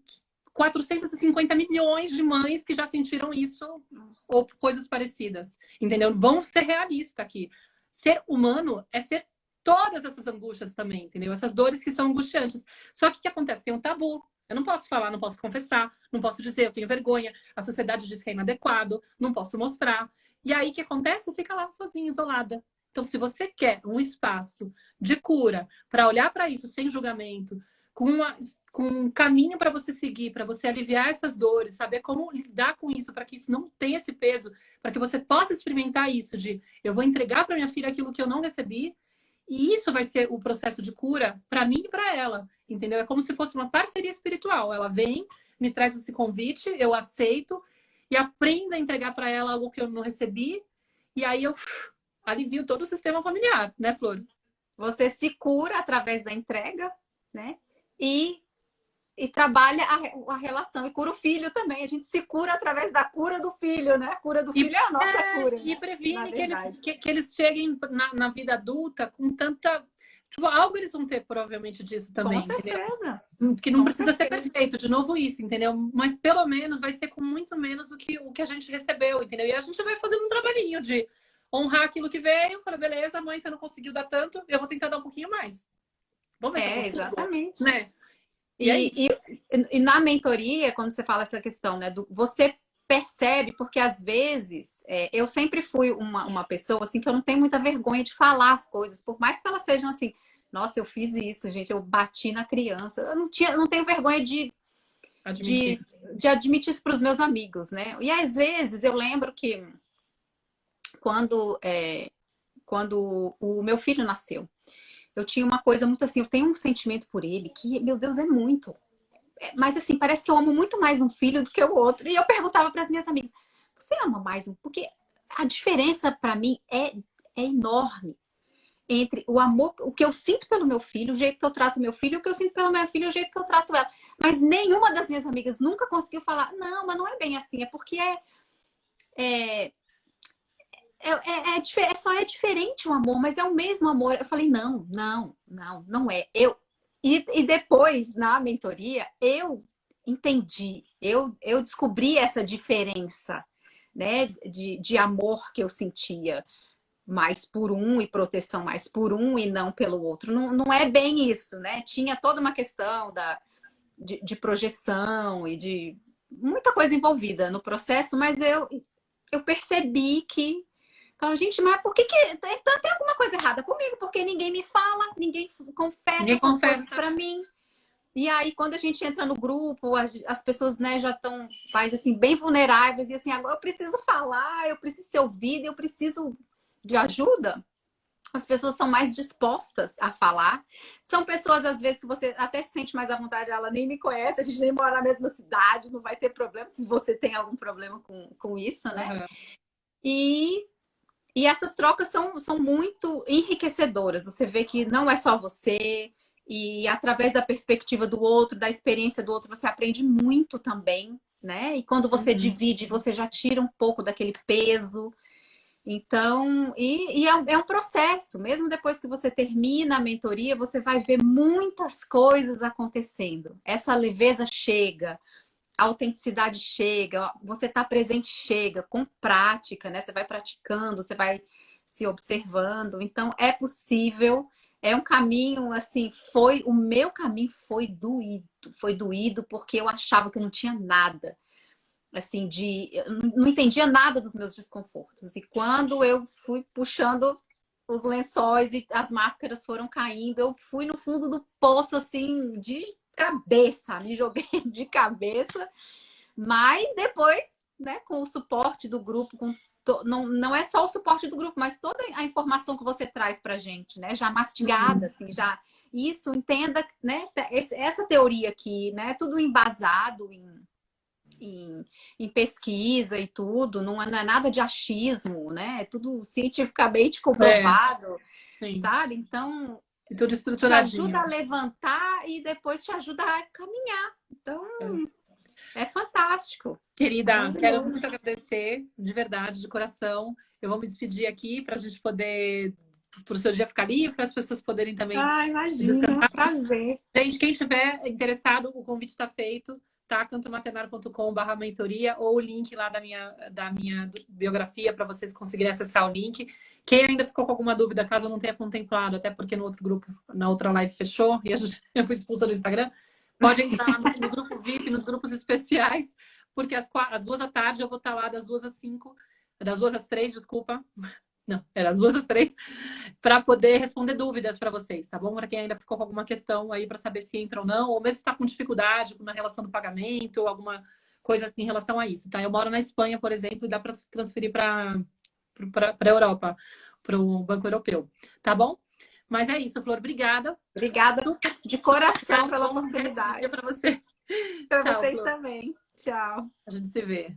450 milhões de mães que já sentiram isso ou coisas parecidas, entendeu? Vamos ser realistas aqui. Ser humano é ser todas essas angústias também, entendeu? Essas dores que são angustiantes. Só que o que acontece? Tem um tabu. Eu não posso falar, não posso confessar, não posso dizer, eu tenho vergonha. A sociedade diz que é inadequado, não posso mostrar. E aí o que acontece? Fica lá sozinha, isolada. Então, se você quer um espaço de cura para olhar para isso sem julgamento, com um caminho para você seguir, para você aliviar essas dores, saber como lidar com isso, para que isso não tenha esse peso, para que você possa experimentar isso de eu vou entregar para minha filha aquilo que eu não recebi, e isso vai ser o processo de cura para mim e para ela, entendeu? É como se fosse uma parceria espiritual. Ela vem, me traz esse convite, eu aceito e aprendo a entregar para ela algo que eu não recebi, e aí eu alivio todo o sistema familiar, né, Flor? Você se cura através da entrega, né? E trabalha a relação e cura o filho também. A gente se cura através da cura do filho, né? A cura do filho é a nossa cura. E né? previne que eles cheguem na vida adulta com tanta... Tipo, algo eles vão ter provavelmente disso também, com certeza. Entendeu? Que não precisa ser perfeito, de novo isso, entendeu? Mas pelo menos vai ser com muito menos do que o que a gente recebeu, entendeu? E a gente vai fazendo um trabalhinho de honrar aquilo que veio, falar, beleza, mãe, você não conseguiu dar tanto, eu vou tentar dar um pouquinho mais. Vamos ver se eu consigo, exatamente. Né? E na mentoria, quando você fala essa questão, né, você percebe, porque às vezes eu sempre fui uma pessoa assim que eu não tenho muita vergonha de falar as coisas, por mais que elas sejam assim, nossa, eu fiz isso, gente, eu bati na criança, eu não tenho vergonha de admitir isso para os meus amigos, né? E às vezes eu lembro que quando o meu filho nasceu, eu tinha uma coisa muito assim, eu tenho um sentimento por ele que, meu Deus, é muito. Mas assim, parece que eu amo muito mais um filho do que o outro. E eu perguntava para as minhas amigas, você ama mais um? Porque a diferença para mim é enorme entre o amor, o que eu sinto pelo meu filho, o jeito que eu trato meu filho, o que eu sinto pela minha filha, o jeito que eu trato ela. Mas nenhuma das minhas amigas nunca conseguiu falar, não, mas não é bem assim, é porque só é diferente o amor, mas é o mesmo amor. Eu falei, não é. E depois, na mentoria, eu entendi, eu descobri essa diferença, né, de amor que eu sentia mais por um e proteção mais por um e não pelo outro. Não é bem isso, né? Tinha toda uma questão de projeção e de muita coisa envolvida no processo, mas eu percebi que gente, mas por que tem alguma coisa errada comigo? Porque ninguém me fala, ninguém confessa essas coisas pra mim. E aí, quando a gente entra no grupo, as pessoas, né, já estão assim, bem vulneráveis. E assim, agora eu preciso falar, eu preciso ser ouvida, eu preciso de ajuda. As pessoas estão mais dispostas a falar. São pessoas, às vezes, que você até se sente mais à vontade. Ela nem me conhece, a gente nem mora na mesma cidade, não vai ter problema se você tem algum problema com isso, né? Uhum. E essas trocas são muito enriquecedoras. Você vê que não é só você, e através da perspectiva do outro, da experiência do outro, você aprende muito também, né? E quando você divide, você já tira um pouco daquele peso. Então, é um processo. Mesmo depois que você termina a mentoria, você vai ver muitas coisas acontecendo. Essa leveza chega, a autenticidade chega, você tá presente chega, com prática, né? Você vai praticando, você vai se observando. Então, é possível. É um caminho, assim, o meu caminho foi doído porque eu achava que eu não tinha nada, assim, eu não entendia nada dos meus desconfortos. E quando eu fui puxando os lençóis e as máscaras foram caindo, eu fui no fundo do poço, assim, de cabeça, me joguei de cabeça, mas depois, né, com o suporte do grupo, não é só o suporte do grupo, mas toda a informação que você traz pra gente, né, já mastigada, assim, já isso, entenda, né, essa teoria aqui, né, tudo embasado em pesquisa e tudo, não é nada de achismo, né, é tudo cientificamente comprovado, sabe? Então, e tudo te ajuda estruturadinho. a levantar e depois te ajuda a caminhar. Então, é fantástico. Querida, quero muito agradecer, de verdade, de coração. Eu vou me despedir aqui para a gente poder, para o seu dia ficar livre, para as pessoas poderem também Imagina, descansar. prazer. Gente, quem tiver interessado, o convite está feito, tá? cantomaternar.com/mentoria ou o link lá da minha biografia para vocês conseguirem acessar o link. Quem ainda ficou com alguma dúvida, caso eu não tenha contemplado, até porque no outro grupo, na outra live fechou e eu fui expulsa do Instagram, pode entrar no grupo VIP, nos grupos especiais, porque às 2 da tarde eu vou estar lá das 2 às 5, das 2 às 3, desculpa. Não, era das 2 às 3, para poder responder dúvidas para vocês, tá bom? Para quem ainda ficou com alguma questão aí para saber se entra ou não, ou mesmo está com dificuldade na relação do pagamento, ou alguma coisa em relação a isso, tá? Eu moro na Espanha, por exemplo, e dá para transferir para a Europa, para o Banco Europeu, tá bom? Mas é isso, Flor, obrigada. Obrigada de coração pela Bom resto de dia oportunidade. para você. Para Tchau, vocês Flor. também. Tchau. A gente se vê.